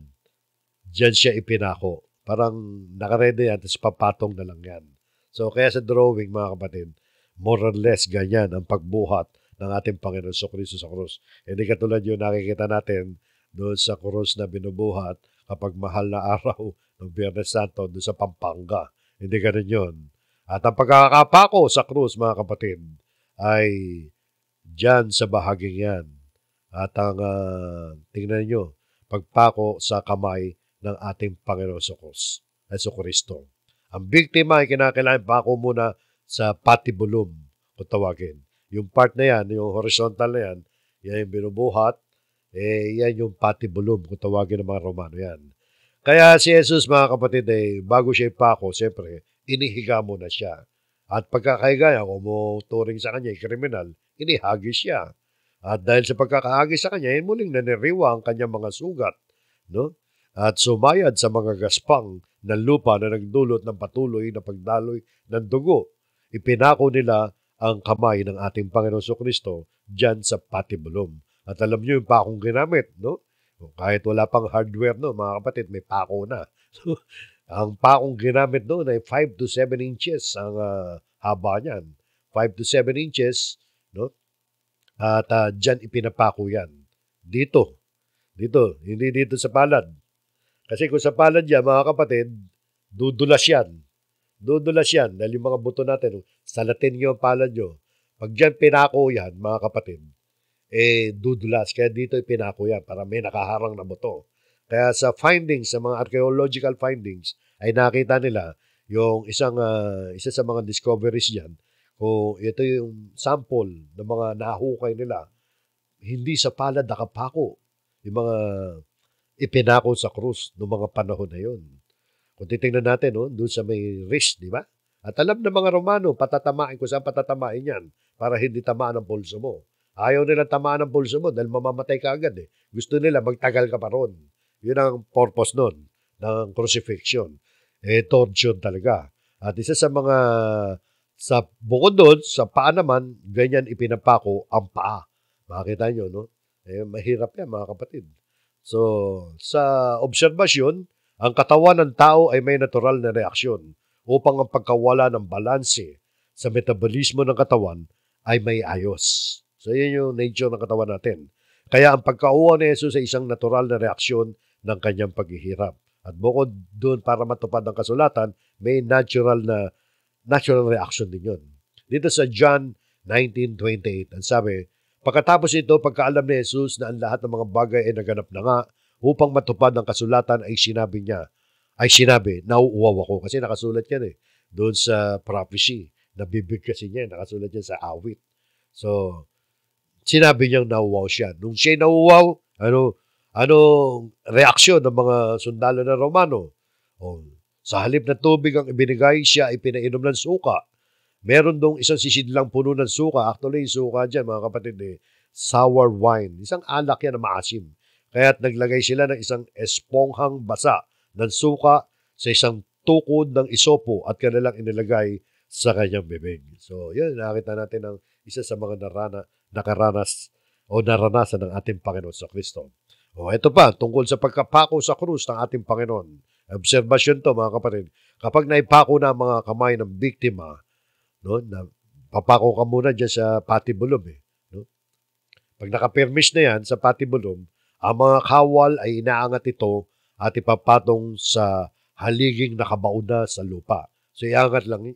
siya ipinako. Parang nakaredy yan, tapos papatong na lang yan. So, kaya sa drawing, mga kapatid, more or less ganyan ang pagbuhat ng ating Panginoon sa Kristo sa krus. Hindi katulad yung nakikita natin doon sa krus na binubuhat kapag mahal na araw ng Biyernes Santo doon sa Pampanga. Hindi ganun yun. At ang pagkakapako sa krus, mga kapatid, ay dyan sa bahaging yan. At ang tingnan nyo, pagpako sa kamay ng ating Panginoon sa krus, ay sa Kristo. Ang biktima ay kinakailangan pako muna sa patibulum, kung tawagin. Yung part na yan, yung horizontal na yan, yan yung binubuhat, yan yung patibulum, kung tawagin ng mga Romano yan. Kaya si Jesus, mga kapatid, bago siya ipako, siyempre, inihiga muna siya. At pagkakahiga niya, kung mo turing sa kanya, kriminal, inihagis siya. At dahil sa pagkakahagis sa kanya, muling naniriwa ang kanyang mga sugat. No? At sumayad sa mga gaspang ng lupa na nagdulot ng patuloy na pagdaloy ng dugo. Ipinako nila ang kamay ng ating Panginoon Kristo dyan sa patibulum. At alam niyo yung pakong ginamit, no? Kahit wala pang hardware, no, mga kapatid, may pako na. So, ang pakong ginamit doon ay 5 to 7 inches ang haba niyan. 5 to 7 inches, no? At dyan ipinapako yan. Dito, hindi dito sa palad. Kasi kung sa palad yan, mga kapatid, dudulas yan. Dudulas yan dahil yung mga buto natin, salatin nyo ang palad nyo. Pag dyan pinako yan, mga kapatid, dudulas. Kaya dito ipinako yan para may nakaharang na buto. Kaya sa findings, sa mga archaeological findings, ay nakita nila yung isa sa mga discoveries diyan, kung ito yung sample ng mga nahukay nila, hindi sa palad nakapako. Yung mga ipinako sa krus noong mga panahon na yun. Kung titingnan natin, doon sa may wrist, di ba? At alam ng mga Romano, patatamain ko saan patatamain yan para hindi tamaan ang pulso mo. Ayaw nila tamaan ang pulso mo dahil mamamatay ka agad eh. Gusto nila magtagal ka pa ron. Yun ang purpose nun, ng crucifixion. Torture talaga. At isa sa mga, bukod doon, sa paa naman, ganyan ipinapako ang paa. Makikita nyo, no? Mahirap yan, mga kapatid. So, sa obserbasyon, ang katawan ng tao ay may natural na reaksyon upang ang pagkawala ng balanse sa metabolismo ng katawan ay may ayos. So, yun yung nature ng katawan natin. Kaya ang pagkauwa ni Jesus ay isang natural na reaksyon ng kanyang paghihirap. At bukod doon para matupad ang kasulatan, may natural reaction din yun. Dito sa John 19:28, ang sabi, pagkatapos ito, pagkaalam ni Jesus na ang lahat ng mga bagay ay naganap na nga, upang matupad ang kasulatan ay sinabi, nauuwaw ako. Kasi nakasulat yan doon sa prophecy, nabibig kasi niya, nakasulat yan sa awit. So, sinabi niyang nauuwaw siya. Nung siya nauuwaw, ano reaksyon ng mga sundalo ng Romano? Sa halip na tubig ang ibinigay, siya ay pinainom ng suka. Meron dong isang sisidlang puno ng suka. Actually, yung suka dyan, mga kapatid, sour wine. Isang alak yan na maasim. Kaya't naglagay sila ng isang esponghang basa ng suka sa isang tukod ng isopo at kanilang inilagay sa kanyang bibig. So, yun, nakita natin ang isa sa mga naranasan ng ating Panginoon sa Kristo. Ito pa, tungkol sa pagkapako sa krus ng ating Panginoon. Obserbasyon to, mga kapatid. Kapag naipako na ang mga kamay ng biktima, papako ka muna dyan sa patibulum. Pag nakapirmish na yan sa patibulum, ang mga kawal ay inaangat ito at ipapatong sa haliging nakabaon na sa lupa. So, iangat na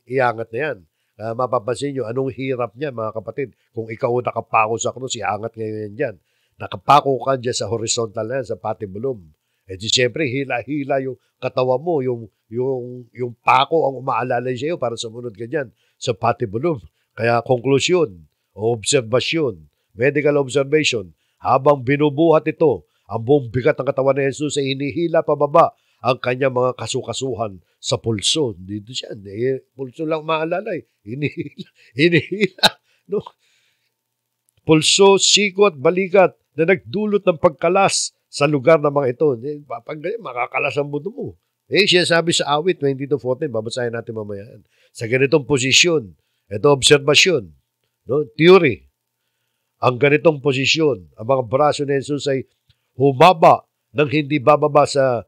yan. Mapapansin nyo, anong hirap niya, mga kapatid? Kung ikaw nakapako sa krus, iangat ngayon yan. Nakapako ka dyan sa horizontal na yan, sa patibulum. Di siyempre, hila-hila yung katawa mo, yung pako ang umaalalay sa iyo para sumunod ka dyan sa patibulum. Kaya konklusyon, obserbasyon, medical observation, habang binubuhat ito, ang buong bigat ng katawan ni Jesus ay hinihila pababa ang kanyang mga kasukasuhan sa pulso. Dito siya, pulso lang maalalay. Hinihila. No? Pulso, sikot, balikat na nagdulot ng pagkalas sa lugar ng mga ito. Pag ganyan, makakalas ang buto mo. Siya sabi sa awit 22:14, babasahin natin mamaya. Sa ganitong posisyon, ito obserbasyon, theory. Ang ganitong posisyon, ang mga braso ni Jesus ay humaba ng hindi bababa sa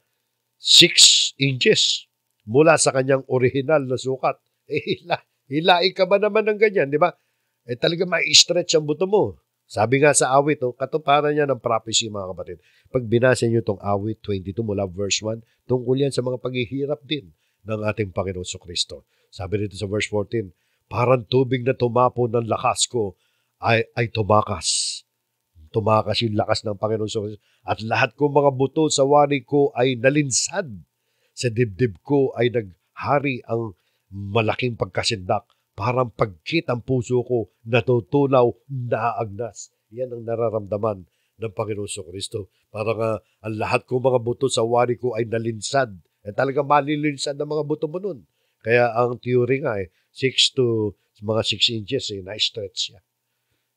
6 inches mula sa kanyang original na sukat. Hilain ka ba naman ng ganyan, di ba? Talaga ma-stretch ang buto mo. Sabi nga sa awit, katuparan niya ng prophecy, mga kapatid. Pag binasa niyo itong awit 22 mula verse 1, tungkol yan sa mga paghihirap din ng ating Panginoon Kristo. Sabi dito sa verse 14, parang tubig na tumapo ng lakas ko ay tumakas. Tumakas yung lakas ng Panginoon Kristo. At lahat kong mga buto sa wari ko ay nalinsad. Sa dibdib ko ay naghari ang malaking pagkasindak. Parang pagkit ang puso ko, natutunaw, naaagnas. Yan ang nararamdaman ng Panginoon Kristo. Parang ang lahat kong mga buto sa wari ko ay nalinsad. Talaga malilinsad ang mga buto mo nun. Kaya ang theory nga 6 inches na-stretch siya.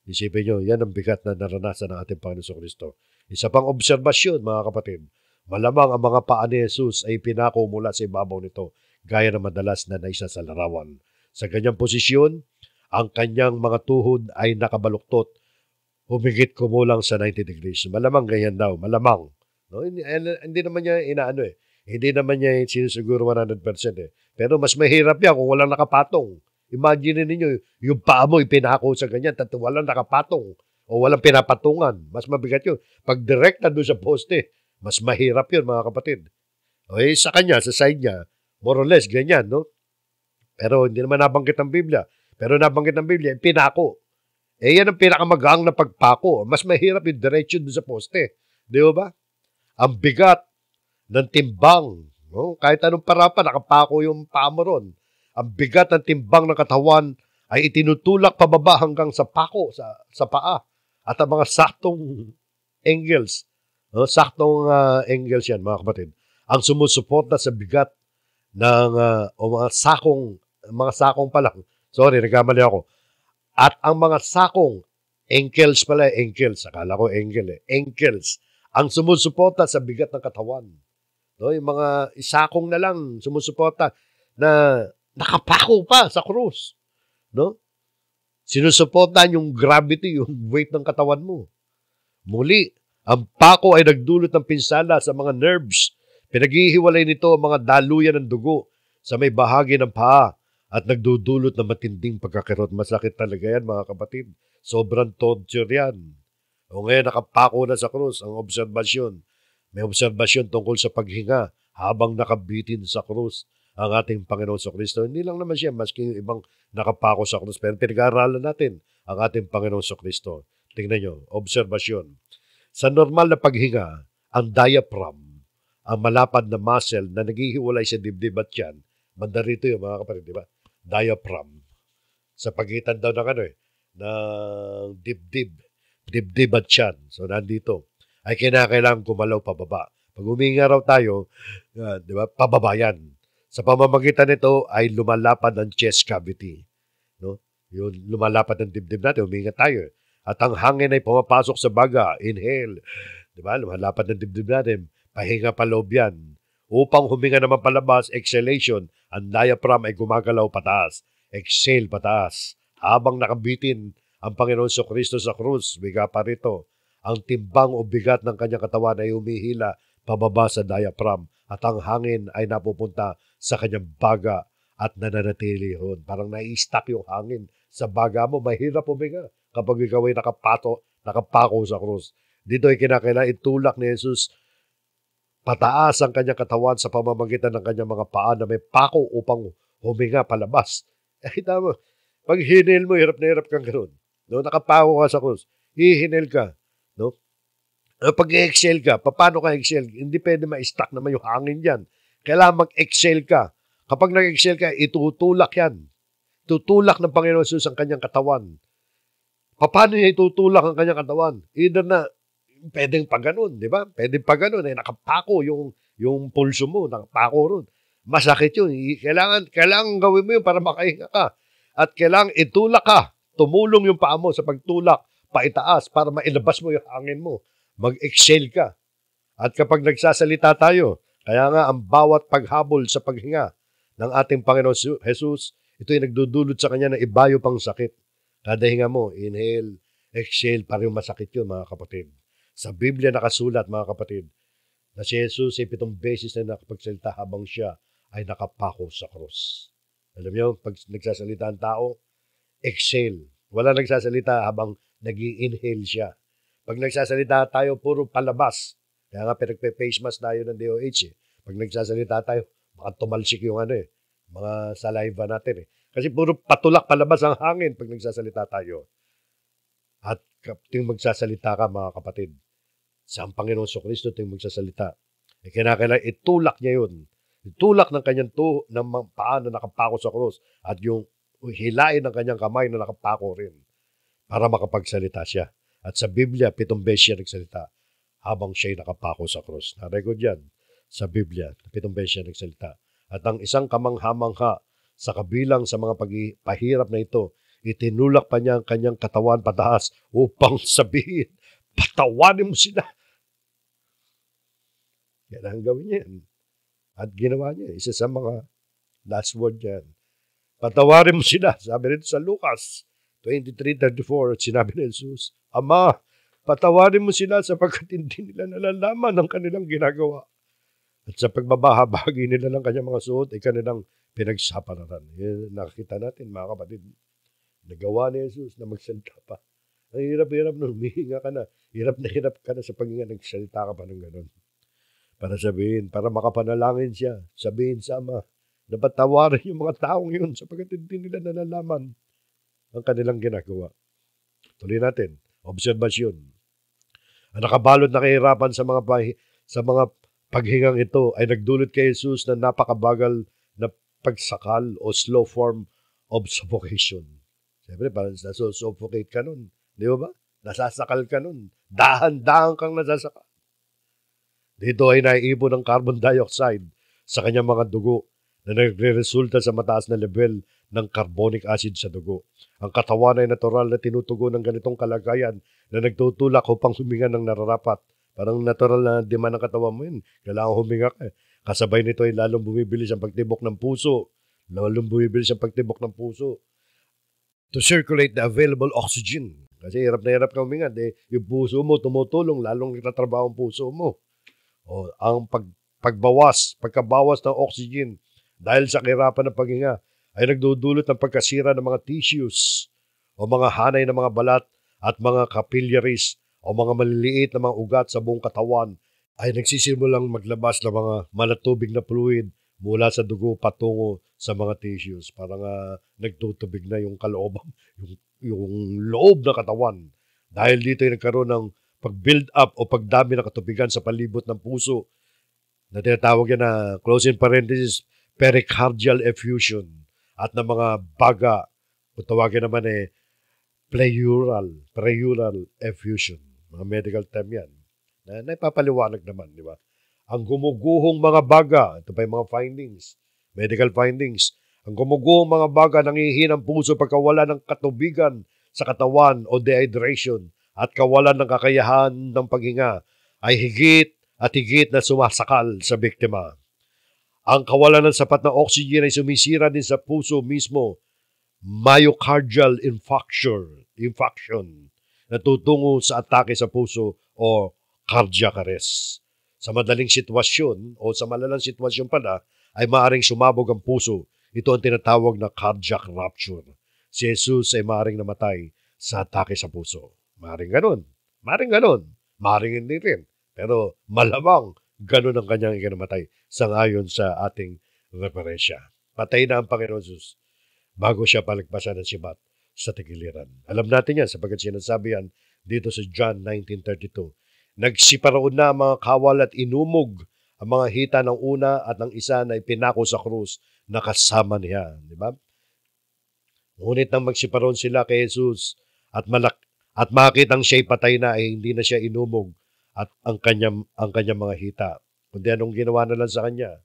Isipin nyo, yan ang bigat na naranasan ng ating Panginoon Kristo. Isa pang obserbasyon, mga kapatid, malamang ang mga paa ni Jesus ay pinako mula sa ibabaw nito, gaya na madalas na naisa sa larawan. Sa ganyang posisyon, ang kanyang mga tuhod ay nakabaluktot, humigit kumulang sa 90 degrees. Malamang ganyan daw, malamang. Hindi naman niya inaano Hindi naman niya sinusiguro 100% Pero mas mahirap yan kung walang nakapatong. Imagine ninyo, yung paa mo ipinako sa ganyan, walang nakapatong o walang pinapatungan. Mas mabigat yun. Pag direkta doon sa poste, mas mahirap yun, mga kapatid. Okay, sa kanya, sa side niya, more or less, ganyan, no? Pero hindi naman nabanggit ng Biblia. Pero nabanggit ng Biblia, pinako. Yan ang pinakamagaang na pagpako. Mas mahirap yung diretso doon sa poste. Di ba? Ang bigat ng timbang. No? Kahit anong parapan, nakapako yung paa mo ron. Ang bigat ng timbang ng katawan ay itinutulak pababa hanggang sa pako, sa paa. At ang mga saktong angles, no? Saktong angles yan, mga kapatid. Ang sumusuporta sa bigat ng o mga sakong pa lang. Sorry, nagkamali ako. At ang mga sakong, ankles pala, ankles. Akala ko ankle eh. Ankles. Ang sumusuporta sa bigat ng katawan. No, yung mga sakong na lang sumusuporta na nakapako pa sa krus. No? Sinusuportahan yung gravity, yung weight ng katawan mo. Muli, ang pako ay nagdulot ng pinsala sa mga nerves. Pinaghihiwalay nito ang mga daluyan ng dugo sa may bahagi ng paa at nagdudulot ng matinding pagkakirot. Masakit talaga yan, mga kapatid. Sobrang torture yan. O ngayon, nakapako na sa krus ang obserbasyon. May obserbasyon tungkol sa paghinga habang nakabitin sa krus ang ating Panginoon sa Kristo. Hindi lang naman siya, maski yung ibang nakapako sa krus. Pero pinag-aaralan natin ang ating Panginoon sa Kristo. Tingnan nyo, obserbasyon. Sa normal na paghinga, ang diaphragm, ang malapad na muscle na naghihiwalay sa dibdib at tiyan, banda rito yung mga kapatid, di ba? Diaphragm. Sa pagitan daw ng ng dibdib at tiyan. So, nandito. Ay kinakailangan gumalaw pababa. Pag huminga raw tayo, di ba, pababa yan. Sa pamamagitan nito ay lumalapad ang chest cavity. No? Yung lumalapad ang dibdib natin, huminga tayo. At ang hangin ay pumapasok sa baga. Inhale. Di ba? Lumalapad ang dibdib natin. Pahinga pa loob yan. Upang huminga naman palabas, exhalation, ang diaphragm ay gumagalaw pataas. Exhale pataas. Habang nakabitin ang Panginoon sa Kristo sa krus, biga pa rito, ang timbang o bigat ng kanyang katawan ay humihila pababa sa diaphragm at ang hangin ay napupunta sa kanyang baga at nananatili ron. Parang nai-stop yung hangin sa baga mo. Mahirap huminga kapag ikaw ay nakapako sa krus. Dito ay kinakailangan itulak ni Jesus pataas ang kanyang katawan sa pamamagitan ng kanyang mga paa na may pako upang huminga palabas. Tama. Pag hinil mo, hirap na hirap kang ganoon. No? Nakapako ka sa krus. Hihinil ka. No? Pag i-exhale ka, paano ka exhale? Hindi pwede ma-stuck naman yung hangin dyan. Kailangan mag-exhale ka. Kapag nag-exhale ka, itutulak yan. Tutulak ng Panginoon Jesus ang kanyang katawan. Paano niya itutulak ang kanyang katawan? Either na pwedeng pa ganun, di ba? Pwedeng pa ganun, nakapako yung pulso mo, nakapako ron. Masakit yun. Kailangan gawin mo yun para makahinga ka. At kailangan itulak ka. Tumulong yung paa mo sa pagtulak, paitaas, para mailabas mo yung hangin mo. Mag-exhale ka. At kapag nagsasalita tayo, kaya nga ang bawat paghabol sa paghinga ng ating Panginoon Jesus, ito ay nagdudulot sa kanya ng ibayo pang sakit. Kada hinga mo, inhale, exhale, parang masakit yun, mga kapatid. Sa Biblia nakasulat, mga kapatid, na si Jesus ay 7 beses na nakapagsalita habang siya ay nakapako sa krus. Alam niyo, pag nagsasalita ang tao, exhale. Wala nagsasalita habang nag-i-inhale siya. Pag nagsasalita tayo, puro palabas. Kaya nga pinagpe-face mask tayo ng DOH. Pag nagsasalita tayo, baka tumalsik yung mga saliva natin. Kasi puro patulak palabas ang hangin pag nagsasalita tayo. At kapag magsasalita ka, mga kapatid, sa ang Panginoon sa Kristo ting magsasalita, kinakailangan itulak niya yun. Itulak ng kanyang ng paa na nakapako sa krus at yung hilain ng kanyang kamay na nakapako rin para makapagsalita siya. At sa Biblia, 7 beses siya nagsalita habang siya'y nakapako sa krus. Na-record yan sa Biblia, 7 beses siya nagsalita. At ang isang kamangha-mangha sa kabilang sa mga pahirap na ito, itinulak pa niya ang kanyang katawan pataas upang sabihin, patawanin mo sila. Yan ang gawin niya. At ginawa niya, isa sa mga last word niya. Patawarin mo sila. Sabi rin sa Lucas 23:34, at sinabi ni Jesus, Ama, patawarin mo sila sapagkat hindi nila nalalaman ang kanilang ginagawa. At sa pagbabahabagi nila ng kanyang mga suot ay kanilang pinagsapalaran. Nakikita natin mga kapatid, nagawa ni Jesus na magsalita pa. Ang hirap-hirap nun, humihinga ka na. Hirap na hirap ka na sa paghinga, nagsalita ka pa ng ganun. Para sabihin, para makapanalangin siya, sabihin sa Ama, dapat tawarin yung mga taong yun sapagkat hindi nila nalalaman ang kanilang ginagawa. Tuloy natin, obserbasyon. Ang nakabalot na kahirapan sa mga paghingang ito ay nagdulot kay Jesus na napakabagal na pagsakal o slow form of suffocation. Siyempre, parang nasusuffocate ka nun. Di ba? Nasasakal ka nun. Dahan-dahan kang nasasakal. Dito ay naiipon ng carbon dioxide sa kanyang mga dugo na nagre-resulta sa mataas na level ng carbonic acid sa dugo. Ang katawan ay natural na tinutugon ng ganitong kalagayan na nagtutulak upang huminga ng nararapat. Parang natural na demand ng katawan mo yun. Kailangan huminga ka. Kasabay nito ay lalong bumibilis ang pagtibok ng puso. Lalong bumibilis ang pagtibok ng puso to circulate the available oxygen. Kasi hirap na hirap ka huminga. Yung puso mo tumutulong, lalong nagtatrabaho ang puso mo. O, ang pagkabawas ng oxygen dahil sa kahirapan ng paghinga ay nagdudulot ng pagkasira ng mga tissues o mga hanay ng mga balat at mga capillaries o mga maliliit na mga ugat sa buong katawan ay nagsisimulang maglabas ng mga malatubig na fluid mula sa dugo patungo sa mga tissues. Parang nagtutubig na yung kalooban, yung loob ng katawan. Dahil dito ay nagkaroon ng pag-build up o pagdami ng katubigan sa palibot ng puso na tinatawag yan na, close in parenthesis, pericardial effusion at ng mga baga, kung tawagin naman pleural effusion. Mga medical term yan. Na ipapaliwanag naman, di ba? Ang gumuguhong mga baga, ito pa yung mga findings, medical findings, ang gumuguhong mga baga nangihinang puso pagkawala ng katubigan sa katawan o dehydration at kawalan ng kakayahan ng paghinga ay higit at higit na sumasakal sa biktima. Ang kawalan ng sapat na oxygen ay sumisira din sa puso mismo, myocardial infarction na tutungo sa atake sa puso o cardiac arrest. Sa madaling sitwasyon o sa malalang sitwasyon pala ay maaaring sumabog ang puso. Ito ang tinatawag na cardiac rupture. Si Jesus ay maaaring namatay sa atake sa puso. Maaaring ganun. Maaaring hindi rin. Pero malamang ganun ang kanyang ikinamatay sangayon sa ating referensya. Patay na ang Panginoon Jesus bago siya palagpasan ng sibat sa tigiliran. Alam natin yan sapagkat sinasabi yan dito sa John 19:32. Nagsiparoon na ang mga kawal at inumog ang mga hita ng una at ng isa na ipinako sa krus na kasama niya. Di ba? Ngunit nang magsiparoon sila kay Jesus at makitang siya'y patay na ay hindi na siya inumog at ang kanyang mga hita. Kundi anong ginawa na lang sa kanya?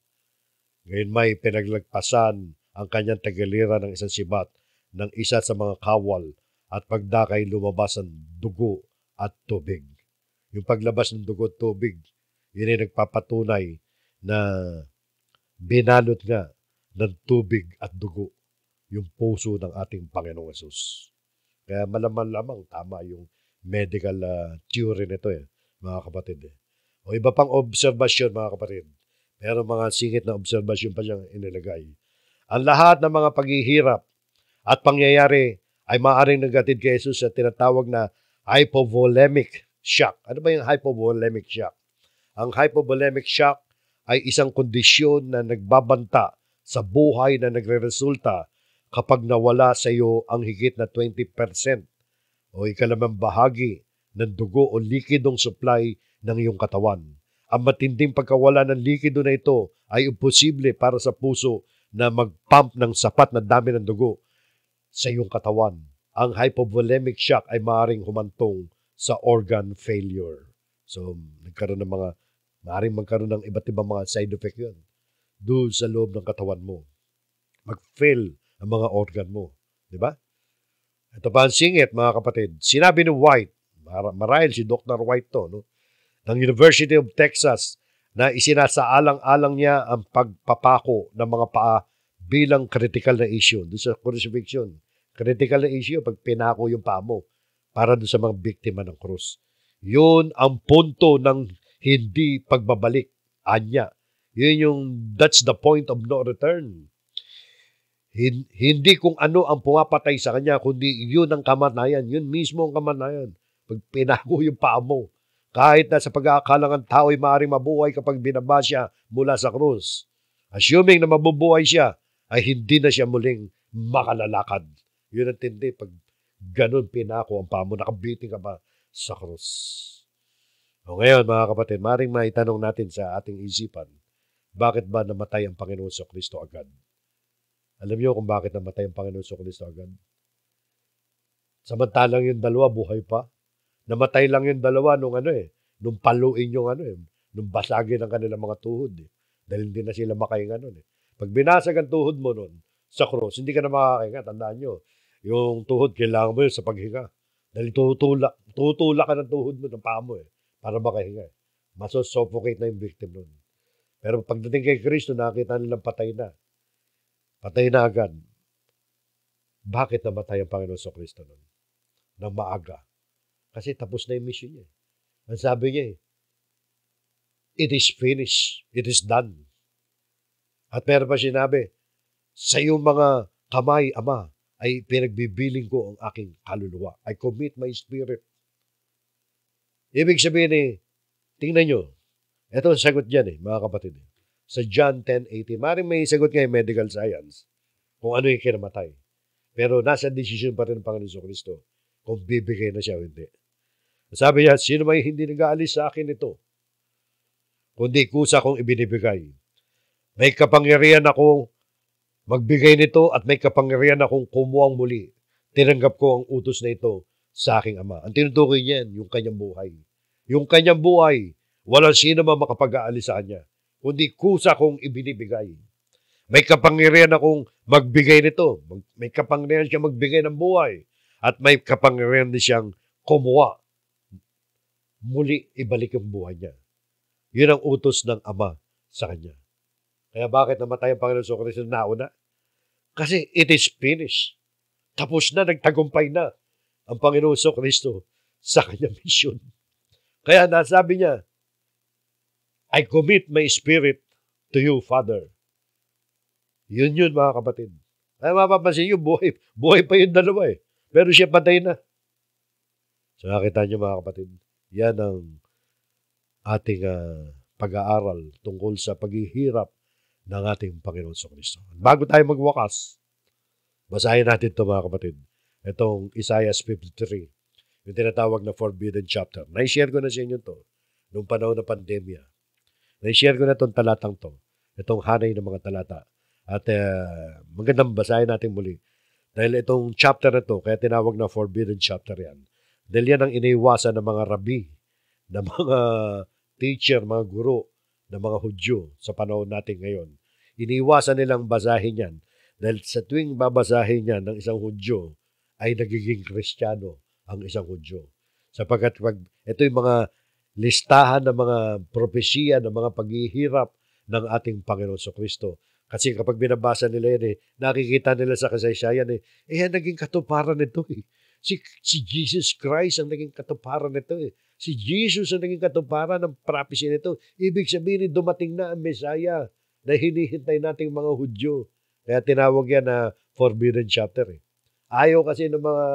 Ngayon may pinaglagpasan ang kanyang tagaliran ng isang sibat ng isa sa mga kawal at pagdakay lumabas ang dugo at tubig. Yung paglabas ng dugo at tubig, yun ay nagpapatunay na binalot nga ng tubig at dugo yung puso ng ating Panginoong Yesus. Kaya malamang tama yung medical theory nito mga kapatid. O iba pang obserbasyon mga kapatid. Pero mga singit na obserbasyon pa siyang inilagay. Ang lahat ng mga paghihirap at pangyayari ay maaaring nagatid kay Jesus sa tinatawag na hypovolemic shock. Ano ba yung hypovolemic shock? Ang hypovolemic shock ay isang kondisyon na nagbabanta sa buhay na nagre-resulta kapag nawala sa iyo ang higit na 20% o ikalimang bahagi ng dugo o likidong supply ng iyong katawan. Ang matinding pagkawala ng likido na ito ay imposible para sa puso na mag-pump ng sapat na dami ng dugo sa iyong katawan. Ang hypovolemic shock ay maaaring humantong sa organ failure. So, maaaring magkaroon ng iba't ibang mga side effect yun. Doon sa loob ng katawan mo. Mag-fail ang mga organ mo. Di ba? Ito pa ang singit, mga kapatid. Sinabi ni White, marahil si Dr. White to, no? Ng University of Texas, na isinasaalang-alang niya ang pagpapako ng mga paa bilang critical na issue. Doon sa crucifixion, critical na issue pag pinako yung paa mo para doon sa mga biktima ng krus. Yun ang punto ng hindi pagbabalik. Anya, That's the point of no return. Hindi kung ano ang pumapatay sa kanya, kundi yun ang kamatayan. Yun mismo ang kamatayan. Pag pinago yung paa mo, kahit na sa pag-aakala ng tao ay maaaring mabuhay kapag binaba siya mula sa krus. Assuming na mabubuhay siya, ay hindi na siya muling makalalakad. Yun ang tindi. Pag ganun pinako ang paa mo, nakabiting ka pa sa krus. O ngayon, mga kapatid, maaaring maitanong natin sa ating isipan, bakit ba namatay ang Panginoon sa Kristo agad? Alam niyo kung bakit namatay ang Panginoon sa Kristo agad? Samantalang yung dalawa, buhay pa. Namatay lang yung dalawa nung paluin yung nung basagin ang kanilang mga tuhod. Dahil hindi na sila makahinga nun. Pag binasag ang tuhod mo nun sa cross, hindi ka na makakahinga. Tandaan nyo, yung tuhod, kailangan mo yun sa paghinga. Dahil tutulak ka ng tuhod mo, ng paa mo para makahinga. Masosuffocate na yung victim nun. Pero pagdating kay Kristo, nakita nilang patay na. Patay na agad. Bakit namatay ang Panginoon sa Kristo nun? Nang maaga. Kasi tapos na yung mission niya. Ang sabi niya it is finished. It is done. At meron pa sinabi, sa iyong mga kamay, Ama, ay pinagbibiling ko ang aking kaluluwa. I commit my spirit. Ibig sabihin tingnan nyo, ito ang sagot dyan mga kapatid. Sa John 10:18, maaaring may sagot ngayon medical science kung ano yung kinamatay. Pero nasa decision pa rin ng Panginoon Kristo kung bibigay na siya o hindi. Sabi niya, sino may hindi nag-aalis sa akin ito? Kundi kusa kong ibinibigay. May kapangyarihan akong magbigay nito at may kapangyarihan akong kumuhang muli. Tinanggap ko ang utos na ito sa aking Ama. Ang tinutukoy niyan, yung kanyang buhay. Yung kanyang buhay, walang sino man makapag-aalis sa kanya. Kundi kusa kong ibinibigay. May kapangyarihan akong magbigay nito. May kapangyarihan siyang magbigay ng buhay. At may kapangyarihan din siyang kumuha. Muli ibalik ang buhay niya. Yun ang utos ng Ama sa kanya. Kaya bakit namatay ang Panginoon sa Kristo nauna? Kasi it is finished. Tapos na, nagtagumpay na ang Panginoon sa Kristo sa kanyang mission. Kaya nasabi niya, I commit my spirit to you, Father. Yun mga kapatid. Kaya mapapansin nyo, buhay pa yung dalawa Pero siya patay na. So nakita nyo mga kapatid, yan ang ating pag-aaral tungkol sa paghihirap ng ating Panginoon sa Kristo. Bago tayo magwakas, basahin natin ito mga kapatid. Itong Isaiah 53, yung tinatawag na forbidden chapter. Na-share ko na sa inyo ito noong panahon ng pandemya. Na-share ko na itong talatang to, itong hanay ng mga talata. At magandang basahin natin muli. Dahil itong chapter na to, kaya tinawag na forbidden chapter yan. Dahil yan ang iniiwasan ng mga rabi, ng mga teacher, mga guro, ng mga Hudyo sa panahon natin ngayon. Iniiwasan nilang basahin yan. Dahil sa tuwing babasahin yan ng isang Hudyo, ay nagiging Kristiyano ang isang Hudyo. Sapagkat ito yung mga listahan ng mga propesya, ng mga paghihirap ng ating Panginoon sa Kristo. Kasi kapag binabasa nila yan nakikita nila sa kasaysayan yan naging katuparan nito Si Jesus Christ ang naging katuparan nito Si Jesus ang naging katuparan ng prophecy nito. Ibig sabihin dumating na ang Messiah na hinihintay nating mga Hudyo. Kaya tinawag yan na forbidden chapter Ayaw kasi ng mga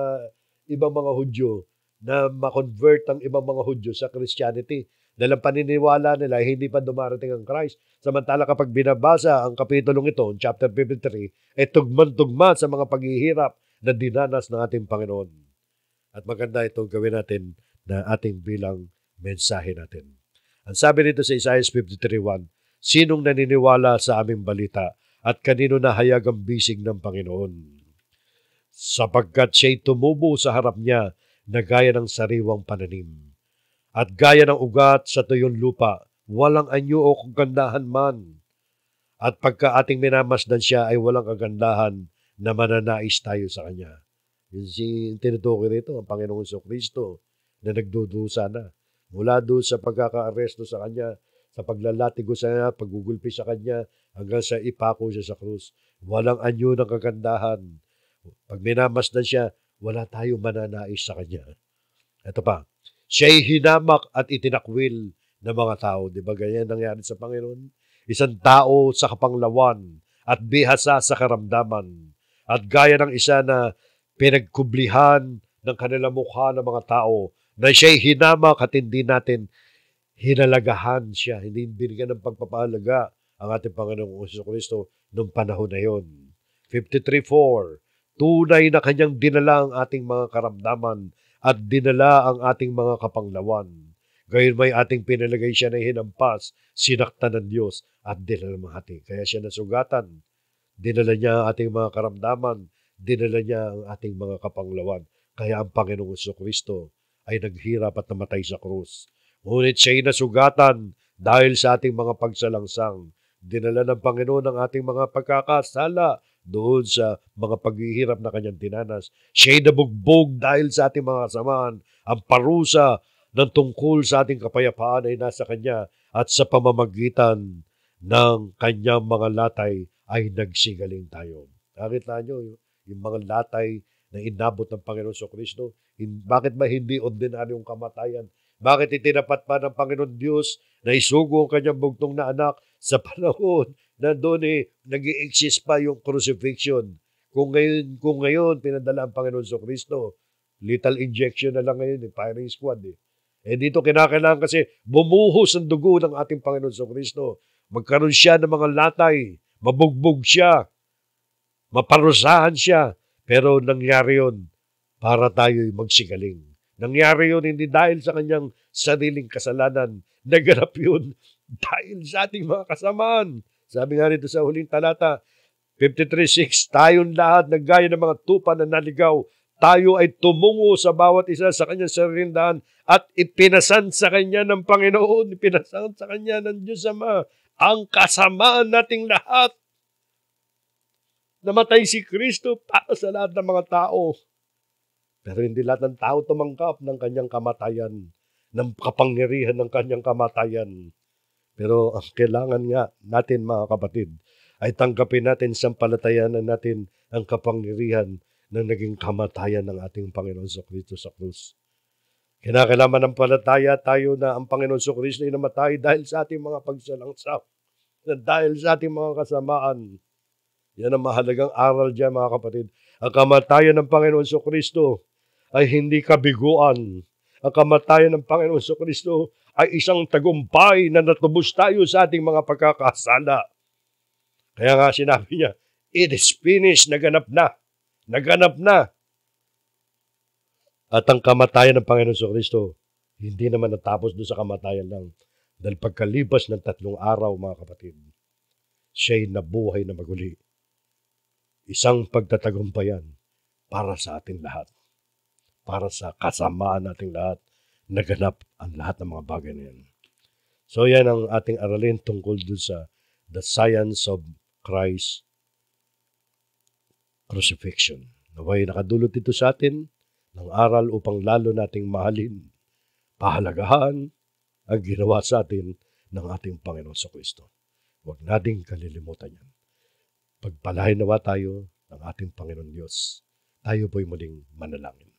ibang mga Hudyo na ma-convert ang ibang mga Hudyo sa Christianity. Dahil ang paniniwala nila, hindi pa dumarating ang Christ. Samantala kapag binabasa ang kapitulong ito, chapter 53, tugman-tugma sa mga paghihirap na dinanas ng ating Panginoon. At maganda itong gawin natin na ating bilang mensahe natin. Ang sabi nito sa Isaiah 53:1, sinong naniniwala sa aming balita at kanino nahayag ang bisig ng Panginoon? Sapagkat siya'y tumubo sa harap niya na gaya ng sariwang pananim. At gaya ng ugat sa tuyong lupa, walang anyo o kagandahan man. At pagka ating minamasdan siya ay walang kagandahan na mananais tayo sa kanya. Yung tinutukoy rito, ang Panginoong Kristo na nagdudusa na. Mula doon sa pagkaka-aresto sa kanya, sa paglalatigo sa kanya, paggugulpi sa kanya, hanggang sa ipako siya sa krus. Walang anyo ng kagandahan. Pag minamasdan siya, wala tayong mananais sa kanya. Ito pa. Siya'y hinamak at itinakwil ng mga tao. Di ba ganyan nangyari sa Panginoon? isang tao sa kapanglawan at bihasa sa karamdaman. At gaya ng isa na pinagkublihan ng kanilang mukha ng mga tao, na siya'y hinamak at hindi natin hinalagahan siya, hindi binigyan ng pagpapahalaga ang ating Panginoong Jesucristo noong panahon na yon. 53:4, tunay na kanyang dinala ang ating mga karamdaman at dinala ang ating mga kapanglawan. Gayon may ating pinalagay siya na hinampas, sinaktan ng Diyos at dinalamhati. Kaya siya nasugatan. Dinala niya ang ating mga karamdaman, dinala niya ang ating mga kapanglawan. Kaya ang Panginoong Jesucristo ay naghirap at namatay sa krus. Ngunit siya'y nasugatan dahil sa ating mga pagsalangsang. Dinala ng Panginoon ang ating mga pagkakasala doon sa mga paghihirap na kanyang dinanas. Siya'y nabugbog dahil sa ating mga kasamaan. Ang parusa ng tungkol sa ating kapayapaan ay nasa kanya at sa pamamagitan ng kanyang mga latay ay nagsigaling tayo. Nakita nyo yung mga latay na inabot ng Panginoon Jesucristo? Bakit ba hindi ordinaryong kamatayan? Bakit itinapat pa ng Panginoon Diyos na isugo ang kanyang bugtong na anak sa panahon na doon nag-i-exist pa yung crucifixion? Kung ngayon pinadala ang Panginoon Jesucristo, lethal injection na lang ngayon, firing squad. Dito kinakailangan kasi bumuhos ang dugo ng ating Panginoon Jesucristo. Magkaroon siya ng mga latay, mabugbog siya, maparusahan siya. Pero nangyari yun para tayo'y magsigaling. Nangyari yun hindi dahil sa kanyang sariling kasalanan. Naganap yun dahil sa ating mga kasamaan. Sabi nga rito sa huling talata, 53:6, tayong lahat na gaya ng mga tupa na naligaw, tayo ay tumungo sa bawat isa sa kanyang sariling daan at ipinasan sa kanya ng Panginoon, ipinasan sa kanya ng Diyos Ama ang kasamaan nating lahat. Namatay si Kristo para sa lahat ng mga tao. Pero hindi lahat ng tao tumanggap ng kanyang kamatayan, ng kapangyarihan ng kanyang kamatayan. Pero ang kailangan nga natin mga kapatid, ay tanggapin natin sampalatayanan natin ang kapangyarihan ng naging kamatayan ng ating Panginoon Jesucristo sa krus. Kinakailangan ng palataya tayo na ang Panginoon Jesucristo ay namatay dahil sa ating mga pagsalangsa, dahil sa ating mga kasamaan. Yan ang mahalagang aral dyan mga kapatid. Ang kamatayan ng Panginoon Jesucristo ay hindi kabiguan. Ang kamatayan ng Panginoon Jesucristo ay isang tagumpay na natubos tayo sa ating mga pagkakasala. Kaya nga sinabi niya, it is finished, naganap na. Naganap na. At ang kamatayan ng Panginoon Jesucristo, hindi naman natapos doon sa kamatayan lang. Dahil pagkalipas ng 3 araw, mga kapatid, siya'y nabuhay na maguli. Isang pagtatagumpayan para sa ating lahat. Para sa kasamaan nating lahat, naganap ang lahat ng mga bagay na yan. So yan ang ating aralin tungkol doon sa the science of Christ crucifixion. Naway nakadulot ito sa atin ng aral upang lalo nating mahalin, pahalagahan ang ginawa sa atin ng ating Panginoon Jesucristo. Huwag nating kalilimutan yan. Pagpalain nawa tayo ng ating Panginoon Diyos. Tayo po'y muling manalangin.